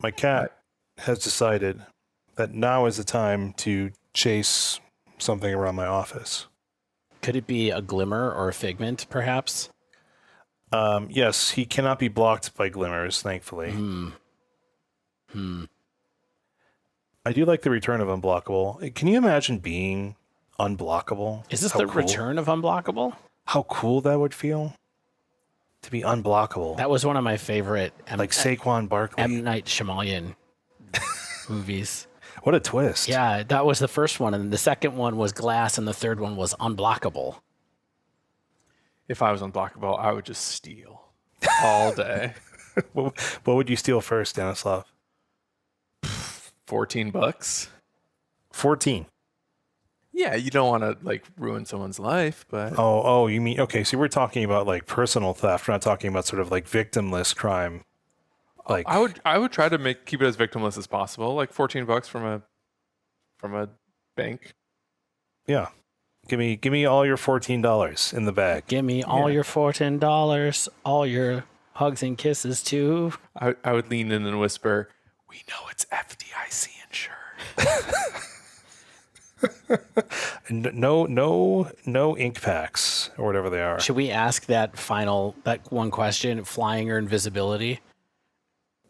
My cat has decided that now is the time to chase something around my office. Could it be a glimmer or a figment, perhaps? Yes, he cannot be blocked by glimmers, thankfully. I do like the return of Unblockable. Can you imagine being unblockable? Is this the return of Unblockable? How cool that would feel to be unblockable. That was one of my favorite like Saquon Barkley. M. Night Shyamalan movies. What a twist. Yeah, that was the first one. And the second one was Glass, and the third one was Unblockable. If I was unblockable, I would just steal all day. What would you steal first, Stanislav? $14. 14. Yeah, you don't want to like ruin someone's life, but Oh, you mean okay? So we're talking about like personal theft. We're not talking about sort of like victimless crime. Like I would try to keep it as victimless as possible. Like $14 from a bank. Yeah, give me all your $14 in the bag. Give me all your $14, all your hugs and kisses too. I would lean in and whisper, "We know it's FDIC insured." No ink packs or whatever they are. Should we ask that one question, flying or invisibility?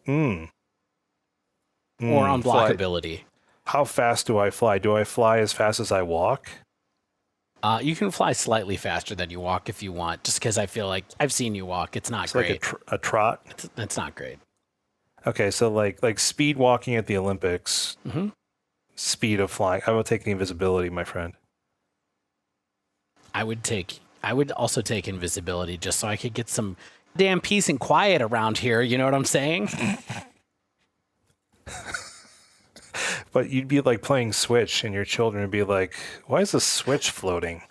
Or unblockability? How fast do I fly? Do I fly as fast as I walk? You can fly slightly faster than you walk if you want, just because I feel like I've seen you walk. It's not great. Like a trot? It's not great. Okay, so like speed walking at the Olympics, speed of flying. I will take the invisibility, my friend. I would also take invisibility just so I could get some damn peace and quiet around here. You know what I'm saying? But you'd be like playing Switch and your children would be like, why is the Switch floating?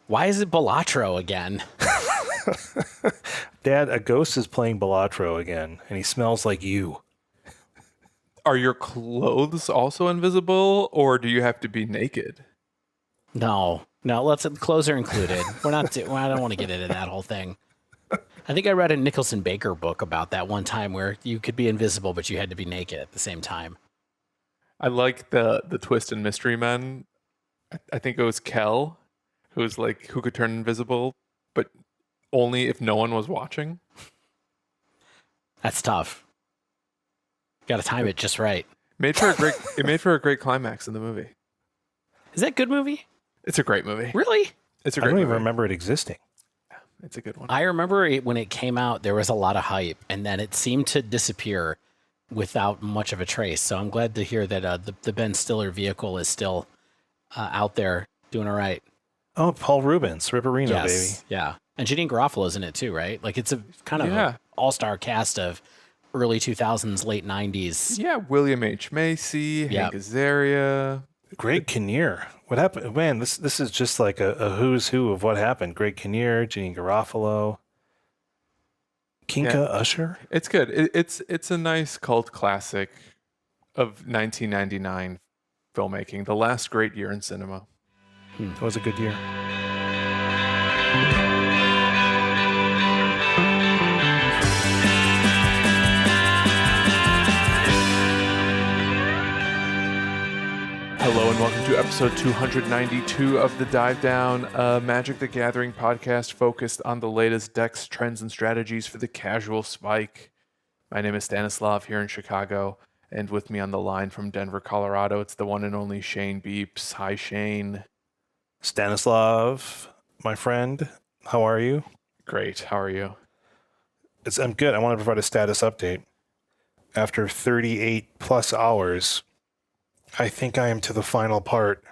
Why is it Balatro again? Dad, a ghost is playing Balatro again and he smells like you. Are your clothes also invisible, or do you have to be naked? No, clothes are included. I don't want to get into that whole thing. I think I read a Nicholson Baker book about that one time where you could be invisible, but you had to be naked at the same time. I like the twist in Mystery Men. I think it was Kel, who could turn invisible, but only if no one was watching. That's tough. Got to time it just right. It made for a great climax in the movie. Is that a good movie? It's a great movie. Really? It's a I great don't movie. even remember it existing. It's a good one. I remember when it came out, there was a lot of hype, and then it seemed to disappear without much of a trace. So I'm glad to hear that the Ben Stiller vehicle is still out there doing all right. Oh, Paul Rubens, Ripperino, Yes, baby. yeah. And Janine Garofalo's in it too, right? Like it's a kind of an all-star cast of early 2000s, late 90s. Yeah, William H. Macy, Hank Azaria. Greg Kinnear. What happened? Man, this is just like a who's who of what happened. Greg Kinnear, Janine Garofalo, Kinka Usher. It's good. It's a nice cult classic of 1999 filmmaking, the last great year in cinema. That was a good year. Hello and welcome to episode 292 of the Dive Down, a Magic the Gathering podcast focused on the latest decks, trends, and strategies for the casual spike. My name is Stanislav here in Chicago, and with me on the line from Denver, Colorado, it's the one and only Shane Beeps. Hi, Shane. Stanislav, my friend, how are you? Great. How are you? I'm good. I want to provide a status update. After 38 plus hours, I think I am to the final part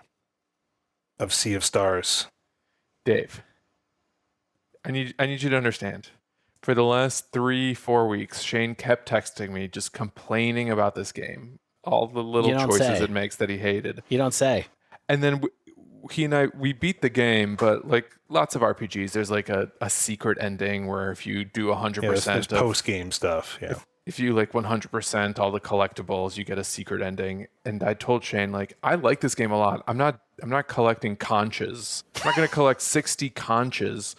of Sea of Stars. Dave, I need you to understand. For the last 3-4 weeks, Shane kept texting me, just complaining about this game, all the little choices it makes that he hated. You don't say. And then he and I beat the game, but like lots of RPGs, there's like a secret ending where if you do 100% there's post-game stuff. Yeah. If you like 100% all the collectibles, you get a secret ending. And I told Shane, like, I like this game a lot. I'm not collecting conches. I'm not going to collect 60 conches.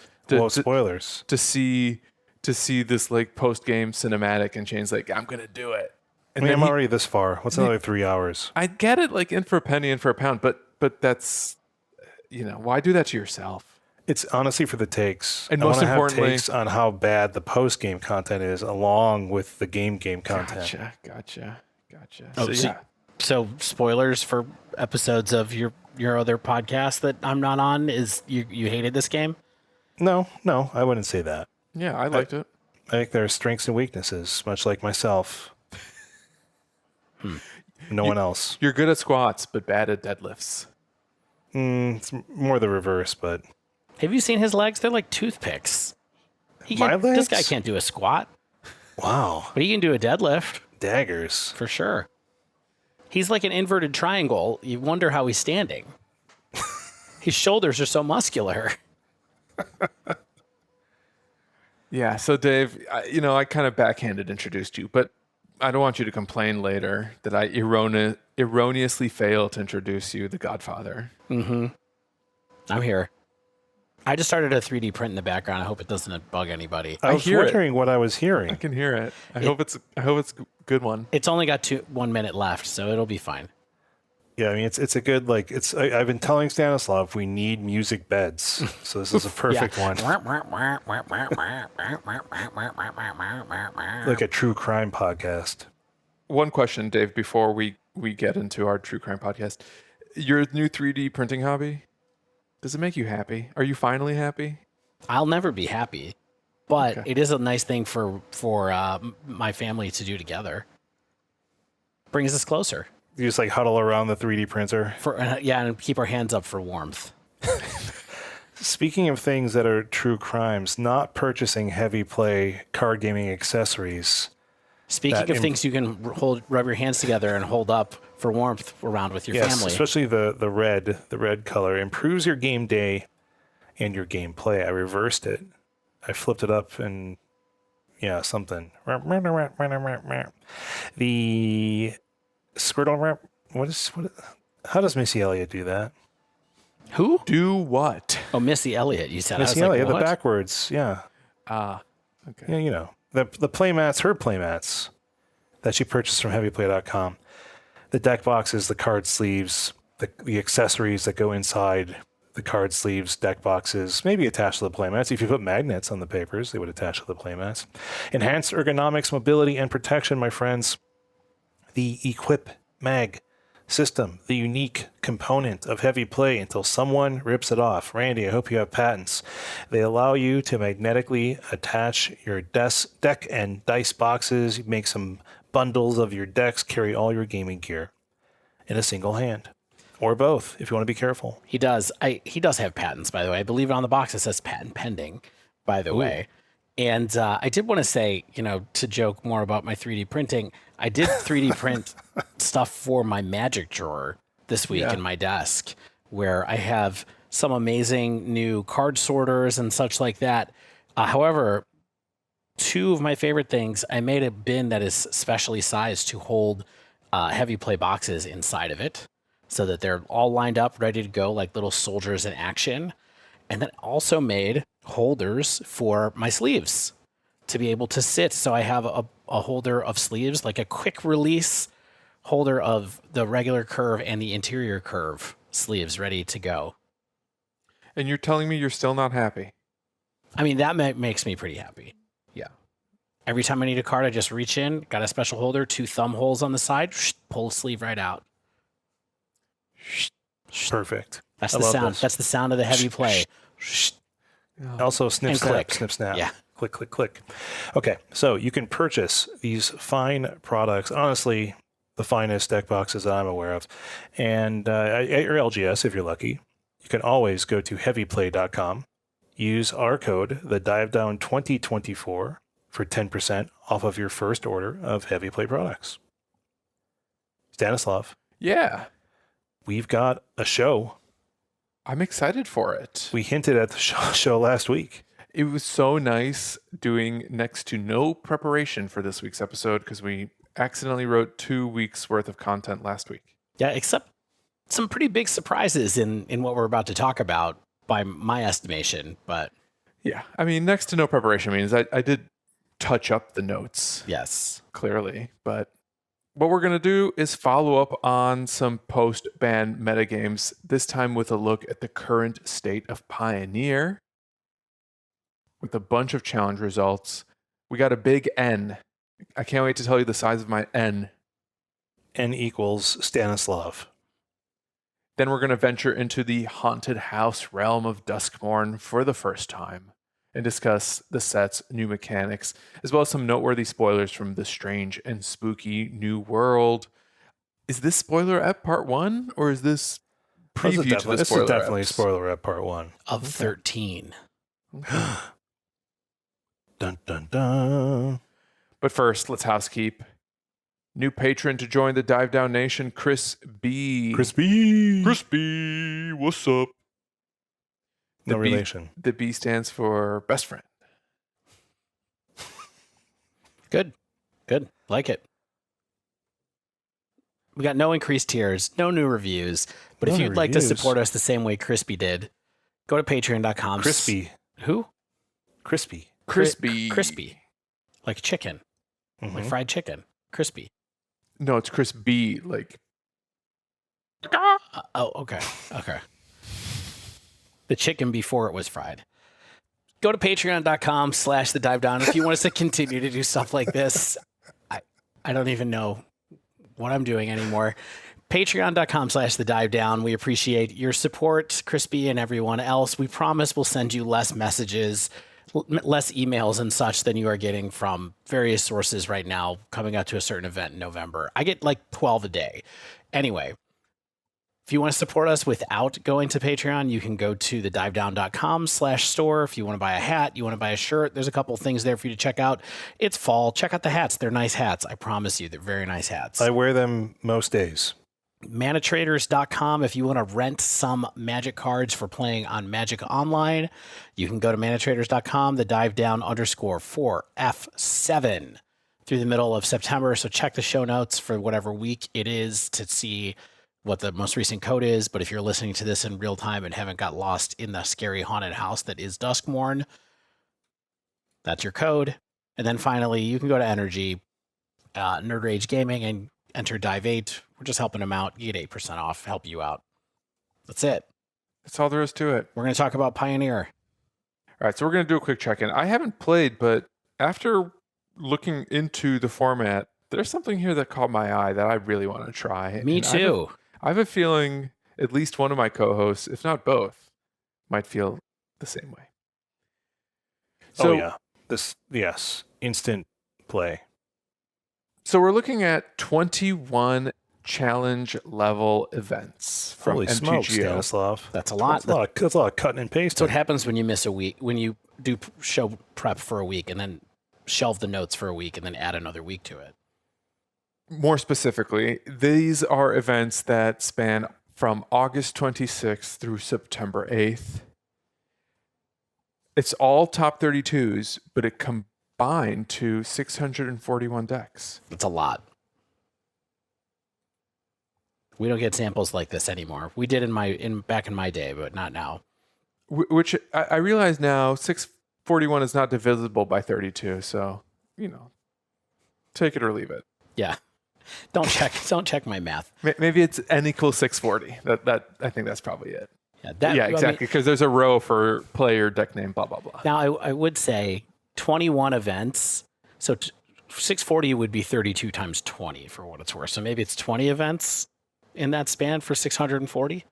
Spoilers. To see this like post-game cinematic. And Shane's like, I'm going to do it. I mean, I'm already this far. What's another 3 hours? I get it, like in for a penny, in for a pound, but that's, why do that to yourself? It's honestly for the takes. And I most wanna have importantly, takes on how bad the post-game content is, along with the game content. Gotcha. Oh, so spoilers for episodes of your other podcast that I'm not on is you hated this game? No, I wouldn't say that. Yeah, I liked it. I think there are strengths and weaknesses, much like myself. No one else. You're good at squats, but bad at deadlifts. It's more the reverse, but Have you seen his legs? They're like toothpicks. My This guy legs? can't do a squat, wow, but he can do a deadlift daggers. for sure. He's like an inverted triangle. You wonder how he's standing. His shoulders are so muscular. Yeah, so Dave, I kind of backhanded introduced you, but I don't want you to complain later that I erroneously failed to introduce you, the Godfather. I'm here. I just started a 3D print in the background. I hope it doesn't bug anybody. I was hear it. wondering what I was I hearing. can hear it. I hope it's a good one. It's only got 1 minute left, so it'll be fine. Yeah, I mean, it's a good, like, I've been telling Stanislav we need music beds, so this is a perfect one. Like a true crime podcast. One question, Dave, before we get into our true crime podcast. Your new 3D printing hobby, does it make you happy? Are you finally happy? I'll never be happy, but Okay. it is a nice thing for my family to do together. Brings us closer. You just like huddle around the 3D printer. And keep our hands up for warmth. Speaking of things that are true crimes, not purchasing heavy play card gaming accessories. Speaking of things you can rub your hands together and hold up for warmth around with your family. Especially the red color improves your game day and your gameplay. I reversed it. I flipped it up and something. The Squirtle wrap. How does Missy Elliott do that? Who? Do what? Oh, Missy Elliott. You said. Missy I was Elliott, like, the what? backwards. Yeah. Okay. Yeah, the playmats, her playmats that she purchased from heavyplay.com. The deck boxes, the card sleeves, the accessories that go inside the card sleeves, deck boxes, maybe attached to the playmats. If you put magnets on the papers, they would attach to the playmats. Enhanced ergonomics, mobility, and protection, my friends. The Equip Mag system, the unique component of heavy play until someone rips it off. Randy, I hope you have patents. They allow you to magnetically attach your deck and dice boxes. You make some bundles of your decks, carry all your gaming gear in a single hand. Or both, if you want to be careful. He does. He does have patents, by the way. I believe on the box it says patent pending, by the way. And I did want to say, to joke more about my 3D printing, I did 3D print stuff for my magic drawer this week in my desk, where I have some amazing new card sorters and such like that. However, two of my favorite things, I made a bin that is specially sized to hold heavy play boxes inside of it so that they're all lined up, ready to go like little soldiers in action. And then also made holders for my sleeves to be able to sit. So I have a holder of sleeves, like a quick release holder of the regular curve and the interior curve sleeves ready to go. And you're telling me you're still not happy? I mean, that makes me pretty happy. Yeah. Every time I need a card, I just reach in, got a special holder, 2 thumb holes on the side, pull the sleeve right out. Perfect. That's I the love sound. this. That's the sound of the heavy play. Also, snip, And snap, click. snip, snap. Yeah. Click, click, click. Okay, so you can purchase these fine products. Honestly, the finest deck boxes that I'm aware of. And at your LGS, if you're lucky, you can always go to heavyplay.com. Use our code, the DiveDown2024, for 10% off of your first order of Heavy Play products. Stanislav, Yeah. we've got a show. I'm excited for it. We hinted at the show last week. It was so nice doing next to no preparation for this week's episode because we accidentally wrote 2 weeks worth of content last week. Yeah, except some pretty big surprises in what we're about to talk about by my estimation. But Yeah. I mean, next to no preparation means I did touch up the notes, yes, clearly, but what we're going to do is follow up on some post-ban metagames, this time with a look at the current state of Pioneer with a bunch of challenge results. We got a big N. I can't wait to tell you the size of my N. N equals Stanislav. Then we're going to venture into the haunted house realm of Duskmourn for the first time and discuss the set's new mechanics, as well as some noteworthy spoilers from the strange and spooky new world. Is this spoiler at part 1, or is this preview to the This spoiler is definitely eps? spoiler at part 1. Of 13. Dun, dun, dun. But first, let's housekeep. New patron to join the Dive Down Nation, Chris B. Crispy. Crispy, what's up? No The B- relation. The B stands for best friend. Good. Like it. We got no increased tiers, no new reviews. But if No you'd new like to reviews. support us the same way Crispy did, go to patreon.com. Crispy. Who? Crispy. Crispy. Crispy. Like chicken. Like Mhm. fried chicken. Crispy. No, it's Chris B. Like, Oh, okay. The chicken before it was fried. Go to patreon.com/the dive down if you want us to continue to do stuff like this. I don't even know what I'm doing anymore. Patreon.com/the dive down. We appreciate your support, Crispy and everyone else. We promise we'll send you less messages, less emails and such than you are getting from various sources right now coming up to a certain event in November. I get like 12 a day. Anyway, if you want to support us without going to Patreon, you can go to thedivedown.com/store. If you want to buy a hat, you want to buy a shirt, there's a couple of things there for you to check out. It's fall. Check out the hats. They're nice hats. I promise you, they're very nice hats. I wear them most days. Manatraders.com. If you want to rent some Magic cards for playing on Magic Online, you can go to manatraders.com, the dive down _4F7 through the middle of September. So check the show notes for whatever week it is to see what the most recent code is. But if you're listening to this in real time and haven't got lost in the scary haunted house that is Duskmourn, that's your code. And then finally, you can go to Energy, Nerd Rage Gaming, and enter Dive 8. We're just helping them out. You get 8% off, help you out. That's it. that's all there is to it. We're going to talk about Pioneer. All right, so we're going to do a quick check-in. I haven't played, but after looking into the format, there's something here that caught my eye that I really want to try. Me And too. I have a feeling at least one of my co-hosts, if not both, might feel the same way. So, Oh, yeah. Yes. Instant play. So we're looking at 21 challenge level events from Holy MTGO. smokes, Stanislav. That's a lot. That's a lot of cutting and That's pasting. what happens when you miss a week, when you do show prep for a week and then shelve the notes for a week and then add another week to it. More specifically, these are events that span from August 26th through September 8th. It's all top 32s, but it combined to 641 decks. That's a lot. We don't get samples like this anymore. We did back in my day, but not now. Which I realize now 641 is not divisible by 32, so, take it or leave it. Yeah. Don't check my math. Maybe it's n equals 640. That I think that's probably it. Yeah, Exactly. Because there's a row for player, deck name, blah blah blah. Now I would say 21 events. So 640 would be 32 times 20 for what it's worth. So maybe it's 20 events in that span for 640.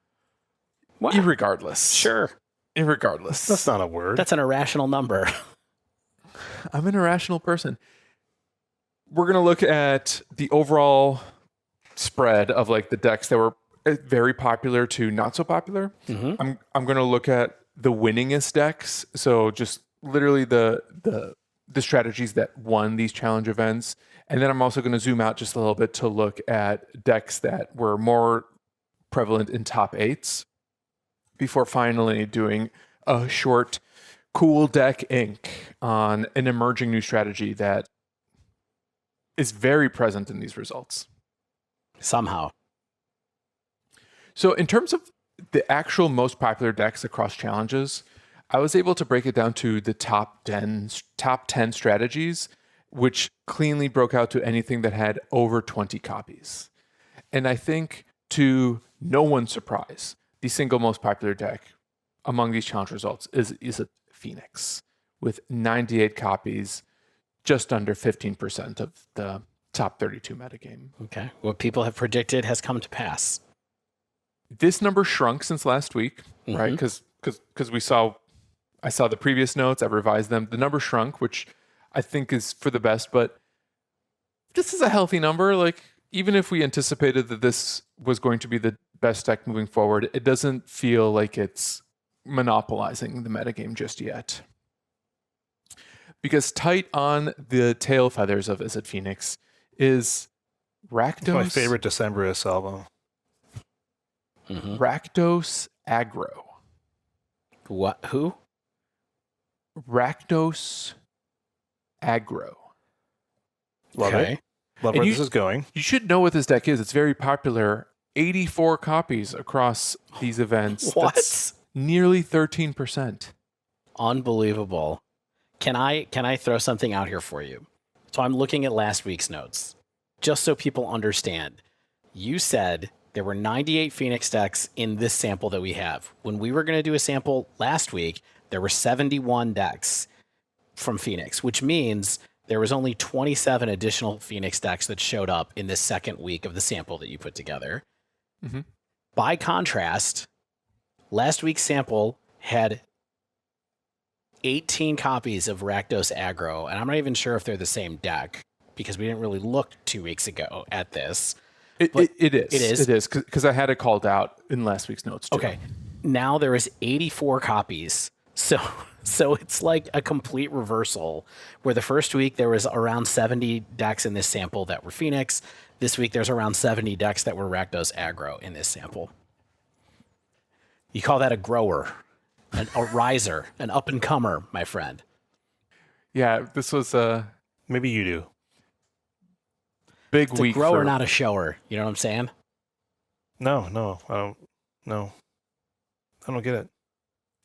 Wow. Irregardless. Sure. Irregardless. That's not a word. That's an irrational number. I'm an irrational person. We're going to look at the overall spread of like the decks that were very popular to not so popular. Mm-hmm. I'm going to look at the winningest decks. So just literally the strategies that won these challenge events. And then I'm also going to zoom out just a little bit to look at decks that were more prevalent in top 8s before finally doing a short cool deck ink on an emerging new strategy that is very present in these results. Somehow. So in terms of the actual most popular decks across challenges, I was able to break it down to the top 10 strategies which cleanly broke out to anything that had over 20 copies. And I think, to no one's surprise, the single most popular deck among these challenge results is a Phoenix with 98 copies, just under 15% of the top 32 metagame. Okay. What people have predicted has come to pass. This number shrunk since last week, right? Because I saw the previous notes, I revised them. The number shrunk, which I think is for the best, but this is a healthy number. Like, even if we anticipated that this was going to be the best deck moving forward, it doesn't feel like it's monopolizing the metagame just yet. Because tight on the tail feathers of Is It Phoenix is Rakdos. My favorite Decemberist album. Rakdos Aggro. What? Who? Rakdos Aggro. Love it. Love And where this is going. You should know what this deck is. It's very popular. 84 copies across these events. What? That's nearly 13%. Unbelievable. Can I throw something out here for you? So I'm looking at last week's notes, just so people understand. You said there were 98 Phoenix decks in this sample that we have. When we were going to do a sample last week, there were 71 decks from Phoenix, which means there was only 27 additional Phoenix decks that showed up in the second week of the sample that you put together. By contrast, last week's sample had 18 copies of Rakdos Aggro, and I'm not even sure if they're the same deck because we didn't really look 2 weeks ago at this. It is. It is? It is, because I had it called out in last week's notes, too. Okay. Now there is 84 copies. So it's like a complete reversal, where the first week there was around 70 decks in this sample that were Phoenix. This week there's around 70 decks that were Rakdos Aggro in this sample. You call that a grower, a riser, an up-and-comer, my friend. Yeah, this was a Maybe you do. big It's a week grower, for... not a shower. You know what I'm saying? No, I don't. No, I don't get it.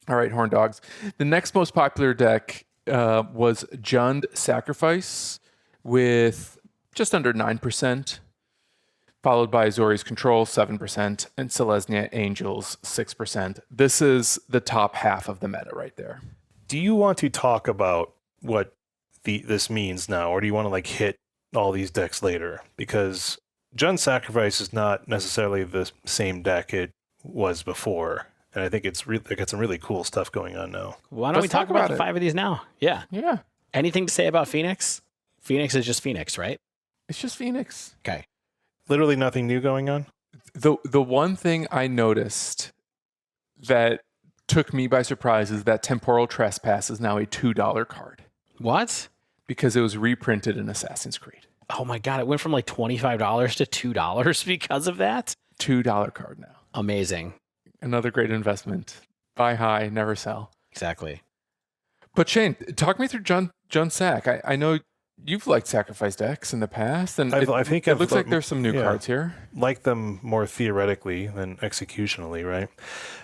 All right, Horn Dogs. The next most popular deck was Jund Sacrifice with just under 9%, followed by Zori's Control, 7%, and Selesnya Angels, 6%. This is the top half of the meta right there. Do you want to talk about what this means now, or do you want to like hit all these decks later? Because Jund Sacrifice is not necessarily the same deck it was before, and I think it's got some really cool stuff going on now. Why don't we Let's talk talk about about the it. 5 of these now? Yeah. Yeah, Anything to say about Phoenix? Phoenix is just Phoenix, right? it's just Phoenix. Okay. Literally nothing new going on. The one thing I noticed that took me by surprise is that Temporal Trespass is now a $2 card What? because it was reprinted in Assassin's Creed. Oh my God. It went from like $25 to $2 because of that? $2 card now. Amazing. Another great investment. Buy high, never sell. Exactly. But Shane, talk me through Jund Sac. I know you've liked Sacrifice decks in the past, and I think it I've looks like there's some new yeah. cards here. Like them more theoretically than executionally, right?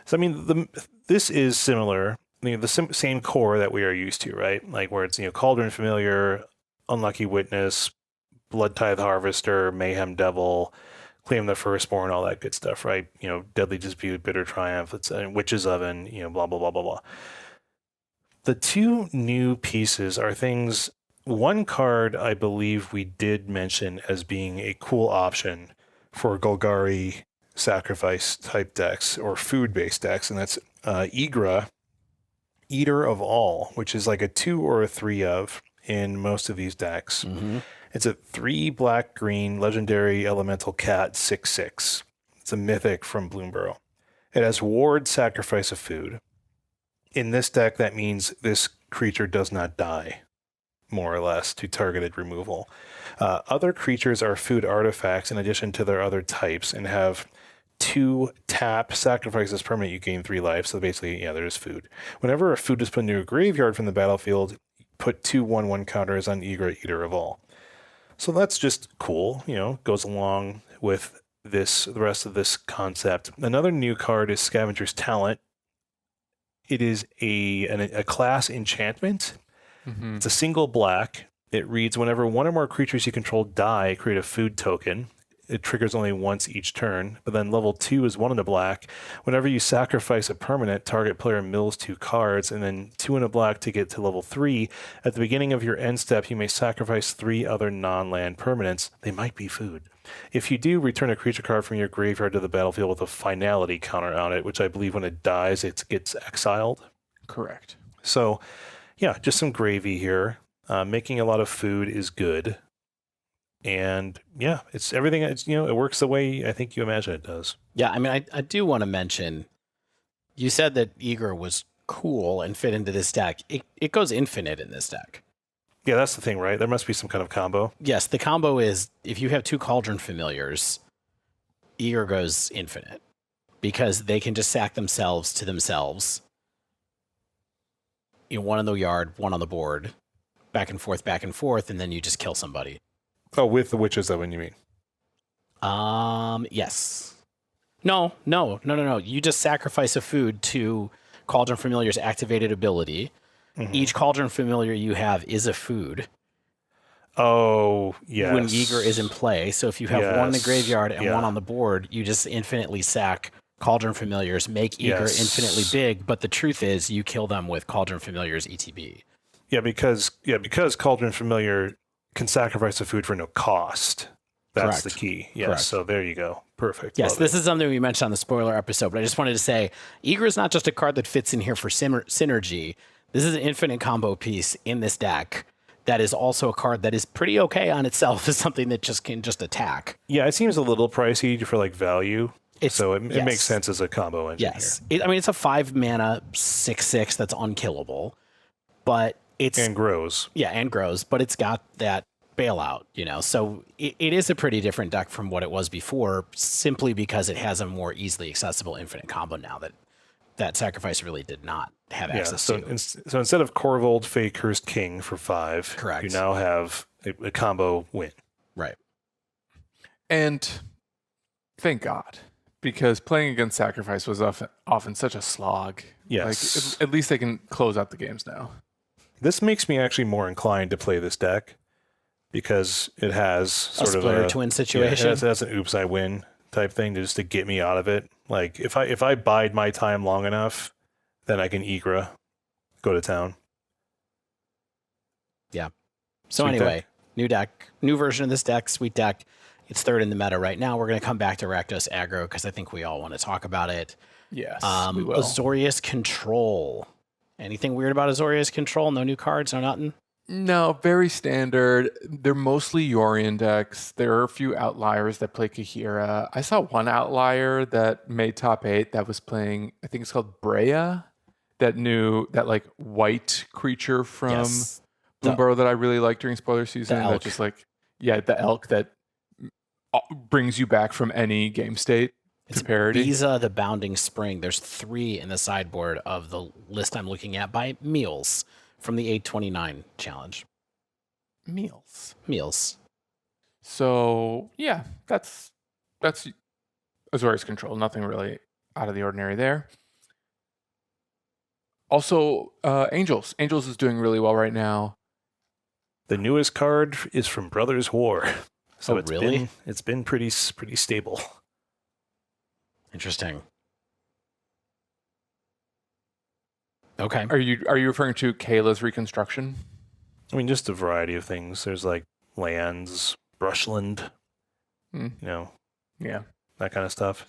So I mean, this is similar. The same core that we are used to, right? Like where it's Cauldron Familiar, Unlucky Witness, Blood Tithe Harvester, Mayhem Devil, Claim the Firstborn, all that good stuff, right? Deadly Dispute, Bitter Triumph, it's Witch's Oven, blah blah blah blah blah. The two new pieces are things. One card I believe we did mention as being a cool option for Golgari sacrifice type decks or food based decks, and that's Igra, Eater of All, which is like a 2 or a 3 of in most of these decks. Mm-hmm. It's a 3 black-green legendary elemental cat 6/6. It's a mythic from Bloomborough. It has ward sacrifice of food. In this deck, that means this creature does not die, more or less, to targeted removal. Other creatures are food artifacts in addition to their other types and have 2 tap, sacrifice as permanent, you gain 3 life. So basically, there is food. Whenever a food is put into a graveyard from the battlefield, put 2 1/1 counters on Igra, Eater of All. So that's just cool, goes along with the rest of this concept. Another new card is Scavenger's Talent. It is a class enchantment. Mm-hmm. It's a single black. It reads, whenever one or more creatures you control die, create a food token. It triggers only once each turn, but then level 2 is 1 in a black. Whenever you sacrifice a permanent, target player mills 2 cards, and then 2 in a black to get to level 3. At the beginning of your end step, you may sacrifice 3 other non-land permanents. They might be food. If you do, return a creature card from your graveyard to the battlefield with a finality counter on it, which I believe when it dies, it gets exiled. Correct. So, yeah, just some gravy here. Making a lot of food is good. And yeah, it's everything. It's, it works the way I think you imagine it does. Yeah, I mean, I do want to mention, you said that Eager was cool and fit into this deck. It goes infinite in this deck. Yeah, that's the thing, right? There must be some kind of combo. Yes, the combo is if you have 2 Cauldron Familiars, Eager goes infinite because they can just sack themselves to themselves. One in the yard, one on the board, back and forth, and then you just kill somebody. Oh, with the witches, that what you mean? Yes. No. You just sacrifice a food to Cauldron Familiar's activated ability. Mm-hmm. Each Cauldron Familiar you have is a food. Oh, yes. When Eager is in play. So if you have one in the graveyard and one on the board, you just infinitely sack Cauldron Familiars, make Eager infinitely big, but the truth is you kill them with Cauldron Familiar's ETB. Yeah, because Cauldron Familiar can sacrifice a food for no cost. That's the key. Yes. Correct. So there you go. Perfect. Yes, this is something we mentioned on the spoiler episode, but I just wanted to say Eager is not just a card that fits in here for synergy. This is an infinite combo piece in this deck that is also a card that is pretty okay on itself as something that just can just attack. Yeah, it seems a little pricey for value. So it makes sense as a combo engine. Yes. It's a 5-mana 6/6 that's unkillable, but and grows. Yeah, and grows, but it's got that bailout, So it is a pretty different deck from what it was before, simply because it has a more easily accessible infinite combo now that Sacrifice really did not have access to. So instead of Corvold, Fey, Cursed King for 5, correct, you now have a combo win. Right. And thank God, because playing against Sacrifice was often such a slog. Yes. At least they can close out the games now. This makes me actually more inclined to play this deck because it has sort of a twin situation. Yeah, it has an oops, I win type thing just to get me out of it. Like if I bide my time long enough, then I can Egra, go to town. Yeah. So Sweet anyway, deck. New deck, new version of this deck, sweet deck. It's third in the meta right now. We're going to come back to Rakdos Aggro because I think we all want to talk about it. Yes, we will. Azorius Control. Anything weird about Azorius Control? No new cards, no nothing? No, very standard. They're mostly Yorion decks. There are a few outliers that play Kahira. I saw one outlier that made top 8 that was playing, I think it's called Brea, that white creature from Bloomburrow that I really liked during spoiler season. The elk. The elk that brings you back from any game state. It's parody. Biza the Bounding Spring. There's 3 in the sideboard of the list I'm looking at by Meals from the 829 challenge. Meals. So yeah, that's Azorius Control. Nothing really out of the ordinary there. Also, Angels. Angels is doing really well right now. The newest card is from Brothers War. So it's been pretty stable. Interesting. Okay. Are you referring to Kayla's reconstruction? I mean, just a variety of things. There's lands, brushland, Yeah, that kind of stuff.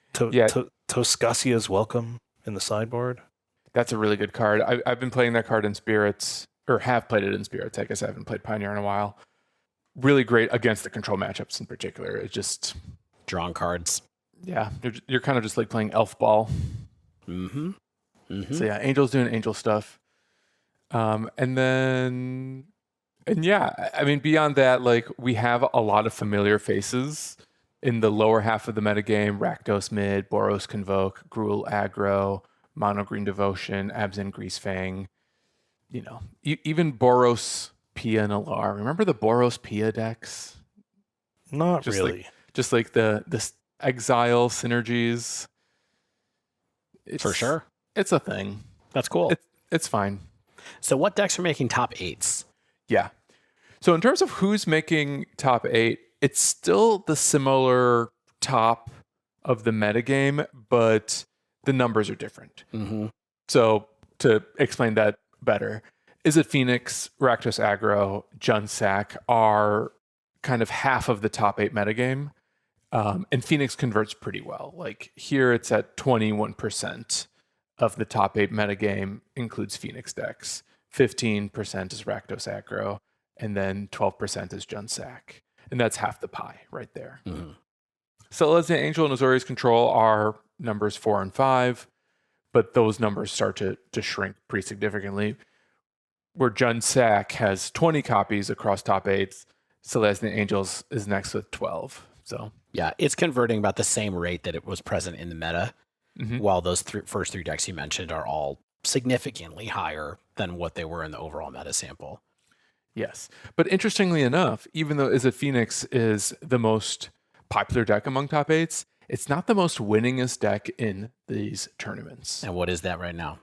Toscasia's Welcome in the sideboard. That's a really good card. I've been playing that card in Spirits, or have played it in Spirits. I guess I haven't played Pioneer in a while. Really great against the control matchups in particular. It's just drawn cards. Yeah, you're kind of just playing elf ball. Mm-hmm. So yeah, Angel's doing Angel stuff. And yeah, I mean, beyond that, we have a lot of familiar faces in the lower half of the metagame. Rakdos mid, Boros Convoke, Gruul Aggro, Mono Green Devotion, Abzan Greasefang. Even Boros Pia and Alar. Remember the Boros Pia decks? Not really. Just the exile synergies. For sure. It's a thing. That's cool. It's fine. So what decks are making top 8s? Yeah. So in terms of who's making top 8, it's still the similar top of the metagame, but the numbers are different. Mm-hmm. So to explain that better, Is It Phoenix, Rakdos Aggro, Junsack are kind of half of the top 8 metagame. And Phoenix converts pretty well. Like here it's at 21% of the top 8 metagame includes Phoenix decks. 15% is Rakdos Aggro, and then 12% is Junsack. And that's half the pie right there. Mm-hmm. Celestia Angel and Azorius Control are numbers 4 and 5, but those numbers start to shrink pretty significantly. Where Junsack has 20 copies across top 8s, Celestia Angels is next with 12. So yeah, it's converting about the same rate that it was present in the meta, while those first 3 decks you mentioned are all significantly higher than what they were in the overall meta sample. Yes. But interestingly enough, even though Is It Phoenix is the most popular deck among top 8s, it's not the most winningest deck in these tournaments. And what is that right now?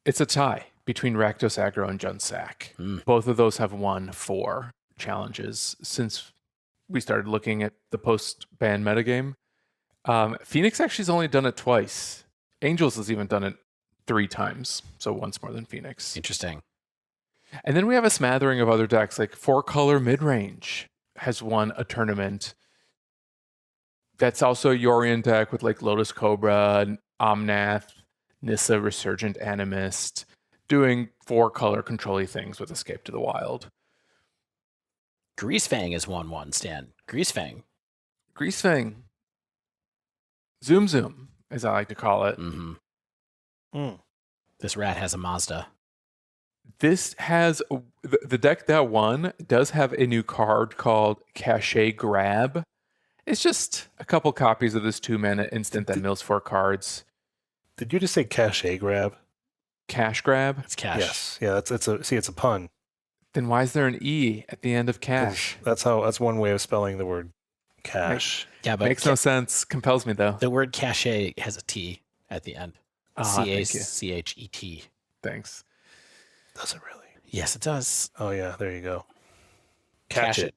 It's a tie between Rakdos Aggro and Junsack. Both of those have won 4 challenges since we started looking at the post-ban metagame. Phoenix actually has only done it twice. Angels has even done it 3 times, so once more than Phoenix. Interesting. And then we have a smattering of other decks, like 4-color midrange has won a tournament. That's also a Yorion deck with like Lotus Cobra, Omnath, Nissa, Resurgent Animist, doing 4-color control-y things with Escape to the Wild. Greasefang has won one, Stan. Greasefang. Zoom Zoom, as I like to call it. This rat has a Mazda. This has the deck that won does have a new card called Cachet Grab. It's just a couple copies of this 2-mana instant that mills 4 cards. Did you just say cachet grab? Cash grab? It's cash. Yes. Yeah, it's a pun. Then why is there an E at the end of cash? That's one way of spelling the word cash. Yeah, but Makes no sense. Compels me though. the word cachet has a T at the end. Thank you. C-A-C-H-E-T. Thanks. Does it really? Yes, it does. Oh yeah, there you go. Cash it.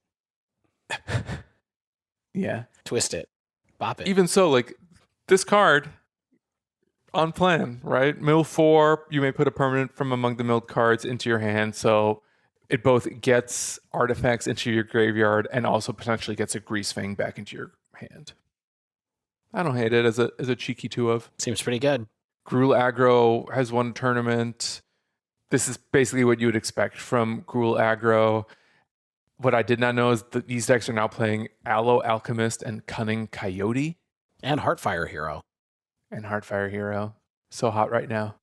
Yeah. Twist it. Bop it. Even so, like this card on plan, right? Mill 4, you may put a permanent from among the milled cards into your hand. So it both gets artifacts into your graveyard and also potentially gets a Greasefang back into your hand. I don't hate it as a cheeky 2 of. Seems pretty good. Gruul Aggro has won a tournament. This is basically what you would expect from Gruul Aggro. What I did not know is that these decks are now playing Aloe Alchemist and Cunning Coyote. And Heartfire Hero. And Heartfire Hero. So hot right now.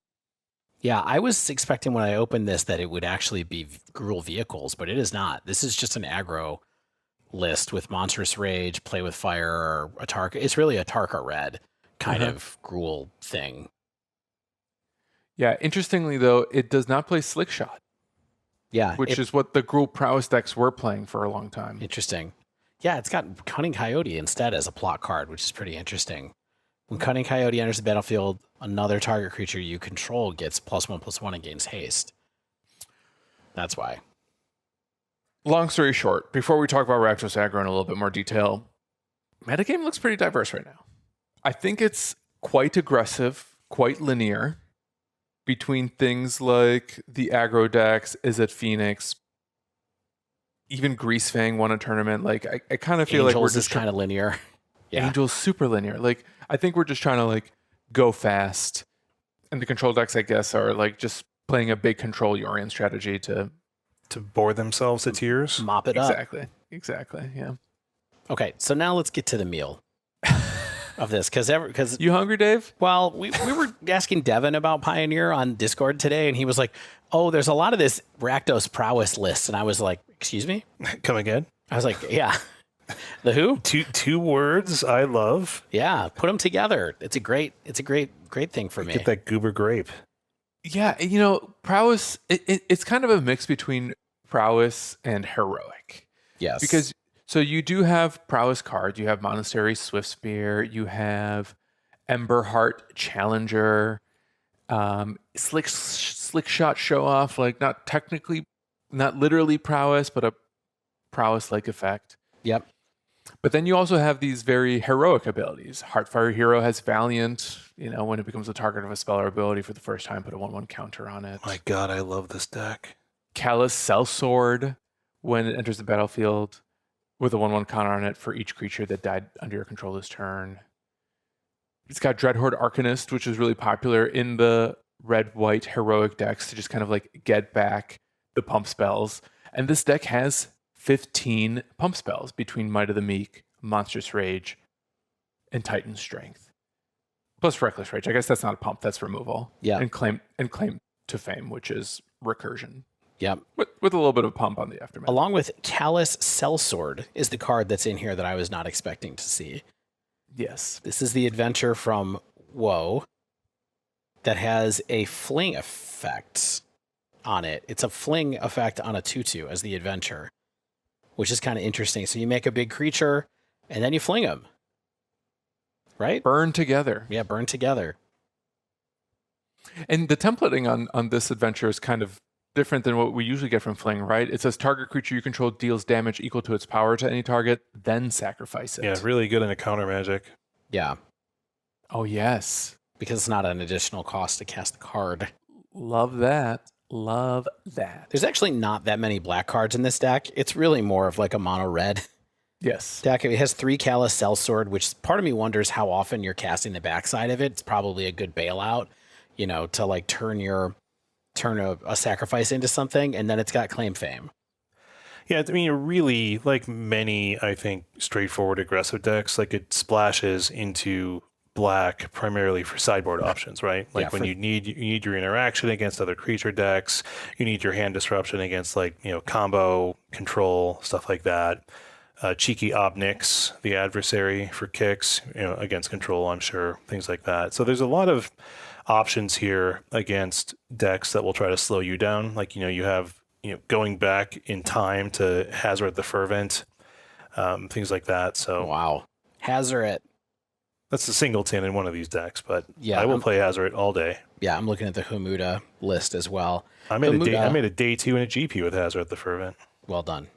Yeah, I was expecting when I opened this that it would actually be Gruul vehicles, but it is not. This is just an aggro list with Monstrous Rage, Play with Fire, or a Tarka. It's really a Tarka Red kind of Gruul thing. Yeah, interestingly though, it does not play Slick Shot. Yeah. Which is what the Gruul Prowess decks were playing for a long time. Interesting. Yeah, it's got Cunning Coyote instead as a plot card, which is pretty interesting. When Cunning Coyote enters the battlefield, another target creature you control gets +1/+1 and gains haste. That's why. Long story short, before we talk about Rakdos Aggro in a little bit more detail, metagame looks pretty diverse right now. I think it's quite aggressive, quite linear between things like the aggro decks, Is It Phoenix, even Greasefang won a tournament. Like I kind of feel Angels like we're just kind of linear. Yeah. Angels super linear. Like I think we're just trying to like go fast, and the control decks, I guess, are like just playing a big control Yorion strategy to bore themselves to tears. Mop it up. Exactly. Yeah. Okay, so now let's get to the meal of this, because You hungry, Dave? well, we were asking Devin about Pioneer on Discord today, and he was like, "Oh, there's a lot of this Rakdos Prowess list," and I was like, "Excuse me?" Come again? I was like, "Yeah, the who? Two words I love. Yeah, put them together. It's a great thing for me." Get that goober grape. Yeah, Prowess. It's kind of a mix between Prowess and Heroic. Yes, Because so you do have Prowess cards. You have Monastery Swiftspear. You have Emberheart Challenger. Slick Shot Show Off. Like not literally Prowess, but a Prowess-like effect. Yep. But then you also have these very heroic abilities. Heartfire Hero has Valiant. When it becomes the target of a spell or ability for the first time, put a 1/1 counter on it. My God, I love this deck. Callous Sellsword, when it enters the battlefield, with a 1/1 counter on it for each creature that died under your control this turn. It's got Dreadhorde Arcanist, which is really popular in the red-white heroic decks to just kind of like get back the pump spells. And this deck has 15 pump spells between Might of the Meek, Monstrous Rage, and Titan Strength. Plus Reckless Rage. I guess that's not a pump, that's removal. Yeah. And claim to Fame, which is recursion. Yep. With a little bit of pump on the aftermath. Along with Callous Sellsword is the card that's in here that I was not expecting to see. Yes. This is the adventure from Woe that has a fling effect on it. It's a fling effect on a 2/2 as the adventure, which is kind of interesting. So you make a big creature and then you fling them. Right? Burn together. Yeah, burn together. And the templating on this adventure is kind of different than what we usually get from Fling, right? It says target creature you control deals damage equal to its power to any target, then sacrifice it. Yeah, really good in a counter magic. Yeah. Oh, yes. Because it's not an additional cost to cast a card. Love that. Love that. There's actually not that many black cards in this deck. It's really more of like a mono red Yes. deck. It has 3 Callous Sellsword, which part of me wonders how often you're casting the backside of it. It's probably a good bailout, to like turn a sacrifice into something, and then it's got Claim Fame. Yeah, I mean, really, like many, I think, straightforward aggressive decks, like it splashes into black primarily for sideboard options, right? Like Yeah, when you need your interaction against other creature decks, you need your hand disruption against combo, control, stuff like that. Cheeky Obnix, the adversary for kicks, against control, I'm sure, things like that. So there's a lot of options here against decks that will try to slow you down. Like, you have, going back in time to Hazoret the Fervent, things like that. So Wow. Hazoret. that's the singleton in one of these decks, but Yeah, I will play Hazoret all day. Yeah, I'm looking at the Humuda list as well. I made a day 2 and a GP with Hazoret the Fervent. Well done.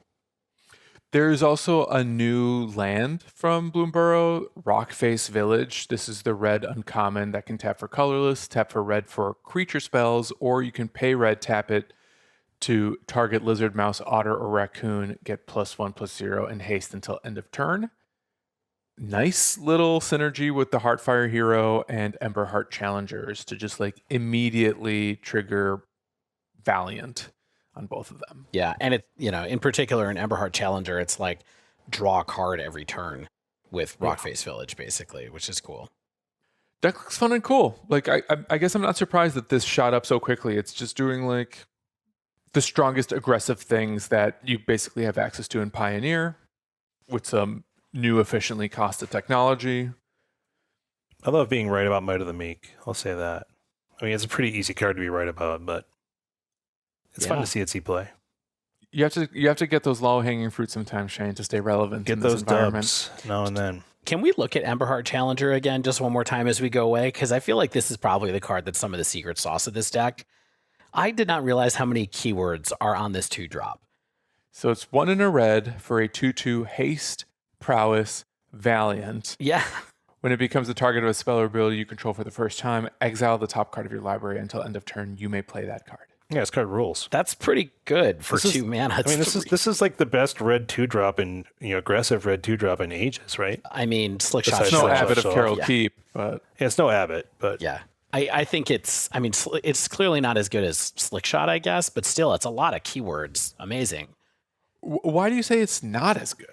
There's also a new land from Bloomburrow, Rockface Village. This is the red uncommon that can tap for colorless, tap for red for creature spells, or you can pay red, tap it to target lizard, mouse, otter, or raccoon, get +1/+0, and haste until end of turn. Nice little synergy with the Heartfire Hero and Emberheart Challengers to just like immediately trigger Valiant on both of them. Yeah, and it, in particular in Emberheart Challenger, it's like draw a card every turn with Rockface Village, basically, which is cool. Deck looks fun and cool. Like I guess I'm not surprised that this shot up so quickly. It's just doing like the strongest aggressive things that you basically have access to in Pioneer with some new efficiently costed technology. I love being right about Might of the Meek. I'll say that. I mean, it's a pretty easy card to be right about, but it's fun to see it see play. You have to get those low hanging fruits sometimes, Shane, to stay relevant. Get in this those environment. dubs now and then. Can we look at Emberheart Challenger again just one more time as we go away? Because I feel like this is probably the card that's some of the secret sauce of this deck. I did not realize how many keywords are on this 2-drop. So it's 1 in a red for a 2/2 haste, prowess, valiant. Yeah. When it becomes the target of a spell or ability you control for the first time, exile the top card of your library until end of turn. You may play that card. Yeah, this card rules. That's pretty good for 2 mana. I mean, this is like the best red 2-drop in aggressive red 2-drop in ages, right? I mean, Slick Shot. Besides It's no Slick Abbot of Shot, Carol yeah. Keep, but Yeah, it's no Abbott, but Yeah. I think it's clearly not as good as Slick Shot, I guess, but still, it's a lot of keywords. Amazing. why do you say it's not as good?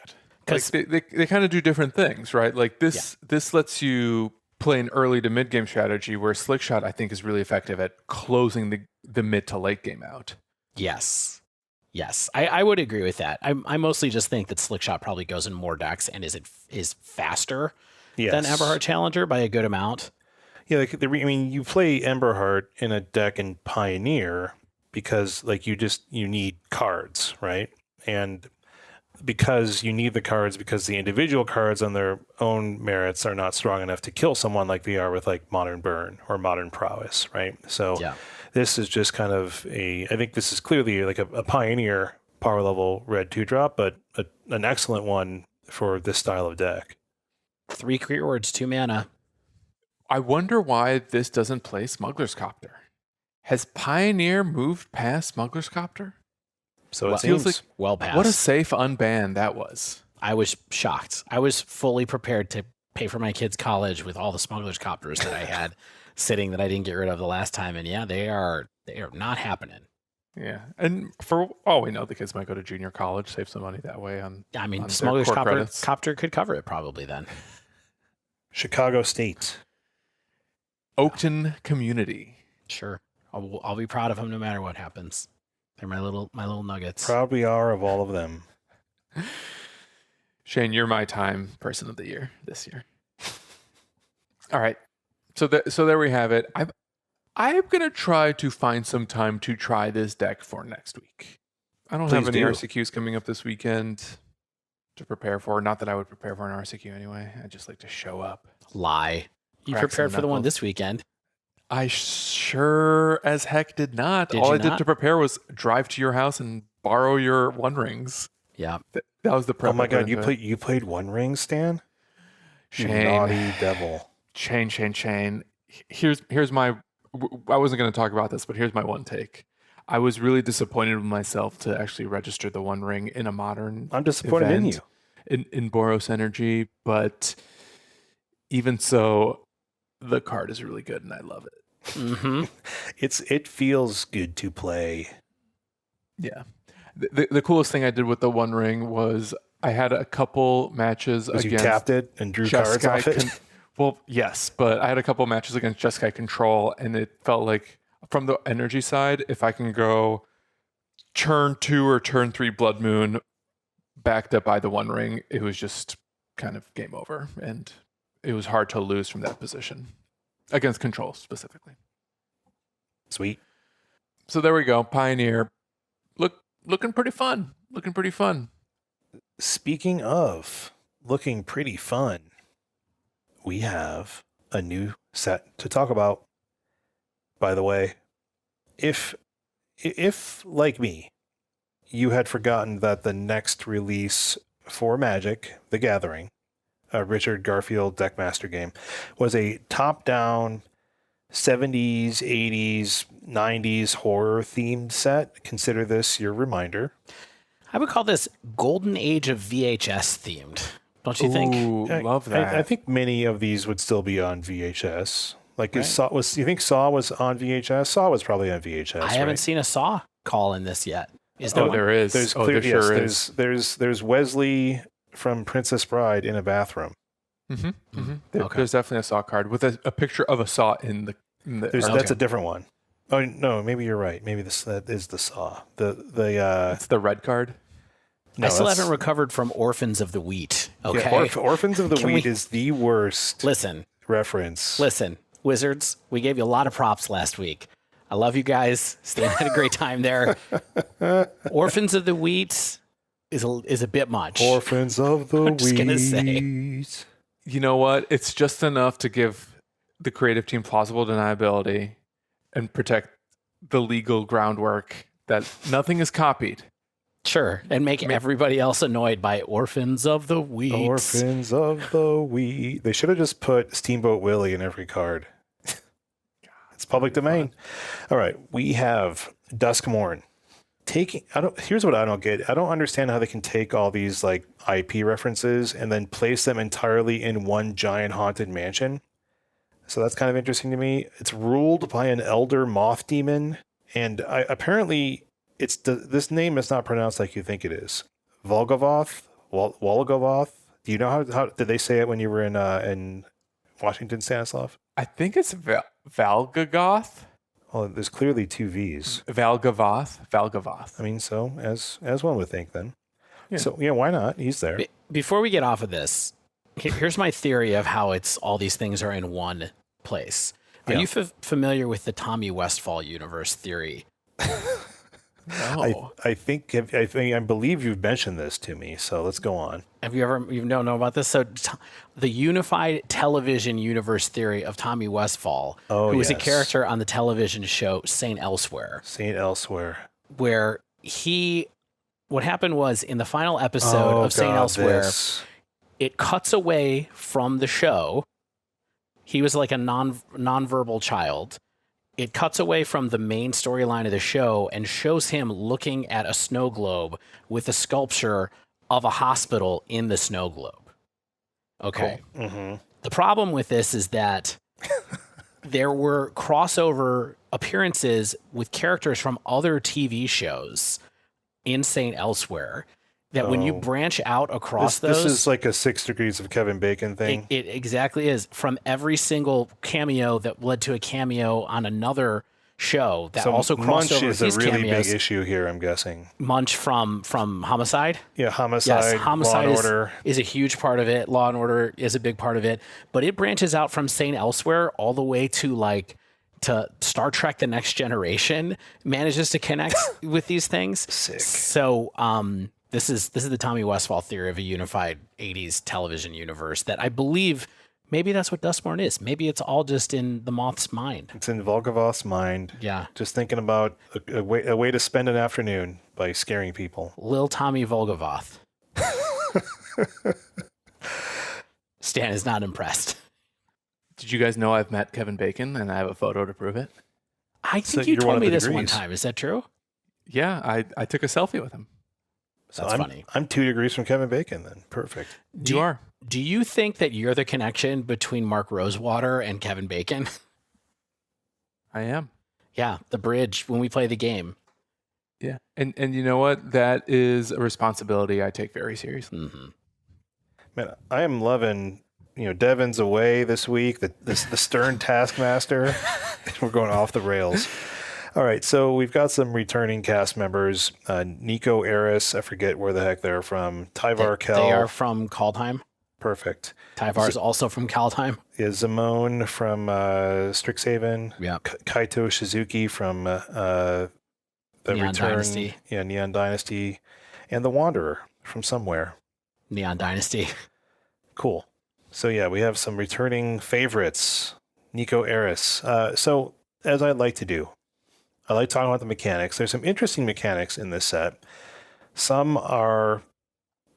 Because 'Cause- they kind of do different things, right? Like this lets you play an early to mid game strategy, where Slick Shot I think is really effective at closing the mid to late game out. Yes. I would agree with that. I mostly just think that Slick Shot probably goes in more decks and is faster than Emberheart Challenger by a good amount. Yeah, I mean, you play Emberheart in a deck in Pioneer because like you need cards, right? And because you need the cards because the individual cards on their own merits are not strong enough to kill someone like they are with like Modern Burn or Modern Prowess, right? So this is just kind of I think this is clearly like a Pioneer power level red 2-drop, but an excellent one for this style of deck. 3 creature words, 2 mana. I wonder why this doesn't play Smuggler's Copter. Has Pioneer moved past Smuggler's Copter? So Well, it feels seems like Well past. what a safe unban that was. I was shocked. I was fully prepared to pay for my kids' college with all the Smuggler's Copters that I had sitting that I didn't get rid of the last time. And yeah, they are not happening. Yeah, and for all we know, the kids might go to junior college, save some money that way. I mean, on their Smuggler's core credits. Copter could cover it probably then. Chicago State. Oakton Community. Sure. I'll be proud of them no matter what happens. They're my little nuggets. Proud we are of all of them. Shane, you're my time person of the year this year. All right, so there we have it. I'm gonna try to find some time to try this deck for next week. I don't have Please any do. RCQs coming up this weekend to prepare for. Not that I would prepare for an RCQ anyway. I just like to show up. Lie. You Crack some prepared for the one knuckles. this weekend. I sure as heck did not. Did All you I did not? to prepare was drive to your house and borrow your One Rings. Yeah. That was the prep. Oh my I put god, into it. you played One Ring, Stan? You Shane. naughty devil. Shane. Here's my. I wasn't going to talk about this, but here's my one take. I was really disappointed with myself to actually register the One Ring in a modern. I'm disappointed in you. In Boros Energy, but even so, the card is really good and I love it. Mm-hmm. It feels good to play. Yeah. The coolest thing I did with the One Ring was I had a couple matches Because you against tapped it and drew Just cards Guy off it. well, yes, but I had a couple matches against Just Guy Control, and it felt like from the energy side, if I can go turn 2 or turn 3 Blood Moon backed up by the One Ring, it was just kind of game over, and it was hard to lose from that position against Control specifically. Sweet. So there we go, Pioneer, looking pretty fun. Speaking of looking pretty fun, we have a new set to talk about. By the way, if like me, you had forgotten that the next release for Magic: The Gathering, a Richard Garfield Deckmaster game, was a top-down 70s, 80s, 90s horror themed set, consider this your reminder. I would call this Golden Age of VHS themed. Don't you think? Ooh, love that. I think many of these would still be on VHS. Like, Right. you think Saw was on VHS? Saw was probably on VHS. I haven't right? seen a Saw call in this yet. Is there Oh, one? there is. There's Oh, clear, there sure yes, is. there's Wesley from Princess Bride in a bathroom. Okay. There's definitely a Saw card with a picture of a Saw in the. That's a different one. Oh no, maybe you're right. Maybe that is the Saw. It's the red card. No, I still that's- haven't recovered from Orphans of the Wheat. yeah, Okay. Orphans of the Can Wheat we- is the worst Listen, reference. Wizards, we gave you a lot of props last week. I love you guys. Stan had a great time there. Orphans of the Wheat is a bit much. Orphans of the I'm just gonna say. Wheat. You know what? It's just enough to give the creative team plausible deniability and protect the legal groundwork that nothing is copied. Sure, and make everybody else annoyed by Orphans of the Wheat. Orphans of the Wheat. They should have just put Steamboat Willie in every card. It's public domain. All right, we have Duskmourn. Here's what I don't get. I don't understand how they can take all these like IP references and then place them entirely in one giant haunted mansion. So that's kind of interesting to me. It's ruled by an elder moth demon, and apparently this name is not pronounced like you think it is. Volgavoth, Wolgovoth. Do you know how did they say it when you were in Washington, Stanislav? I think it's Valgagoth. Well, there's clearly two V's. Valgavoth. I mean, so as one would think then. Yeah. So yeah, why not? He's there. Before we get off of this, here's my theory of how all these things are in one place. Are Yeah. you familiar with the Tommy Westfall universe theory? No. I believe you've mentioned this to me. So let's go on. You don't know about this? So the unified television universe theory of Tommy Westfall, who was a yes. character on the television show Saint Elsewhere, Saint Elsewhere. where he what happened was in the final episode of St. Elsewhere, it cuts away from the show. He was like a nonverbal child. It cuts away from the main storyline of the show and shows him looking at a snow globe with a sculpture of a hospital in the snow globe. Okay. Cool. Mm-hmm. The problem with this is that there were crossover appearances with characters from other TV shows in St. Elsewhere that when you branch out across those... This is like a 6 Degrees of Kevin Bacon thing. It exactly is. From every single cameo that led to a cameo on another show that also crossed over with these Munch is a really cameos. big issue here, I'm guessing. Munch from Homicide? Yeah, Homicide, Yes, Homicide Law and Order. is a huge part of it. Law and Order is a big part of it. But it branches out from St. Elsewhere all the way to Star Trek The Next Generation, manages to connect with these things. Sick. So this is the Tommy Westphal theory of a unified 80s television universe that I believe maybe that's what Duskmourn is. Maybe it's all just in the Moth's mind. It's in Volgovoth's mind. Yeah. Just thinking about a way to spend an afternoon by scaring people. Lil Tommy Volgovoth. Stan is not impressed. Did you guys know I've met Kevin Bacon and I have a photo to prove it? I think So you you're one told of me the this one degrees. time. Is that true? Yeah, I took a selfie with him. So That's funny. I'm 2 degrees from Kevin Bacon then. Perfect. You are. Do you think that you're the connection between Mark Rosewater and Kevin Bacon? I am. Yeah, the bridge when we play the game. Yeah. And you know what? That is a responsibility I take very seriously. Mm-hmm. Man, I am loving, Devin's away this week, the stern taskmaster. We're going off the rails. All right, so we've got some returning cast members. Nico Eris, I forget where the heck they're from. Tyvar Kell. They are from Kaldheim. Perfect. Tyvar is also from Kaldheim. Is Zamone from Strixhaven. Yeah. Kaito Shizuki from the Neon Return. Dynasty. Yeah, Neon Dynasty. And the Wanderer from somewhere. Neon Dynasty. Cool. So yeah, we have some returning favorites. Nico Eris. So as I'd like to do, I like talking about the mechanics. There's some interesting mechanics in this set. Some are,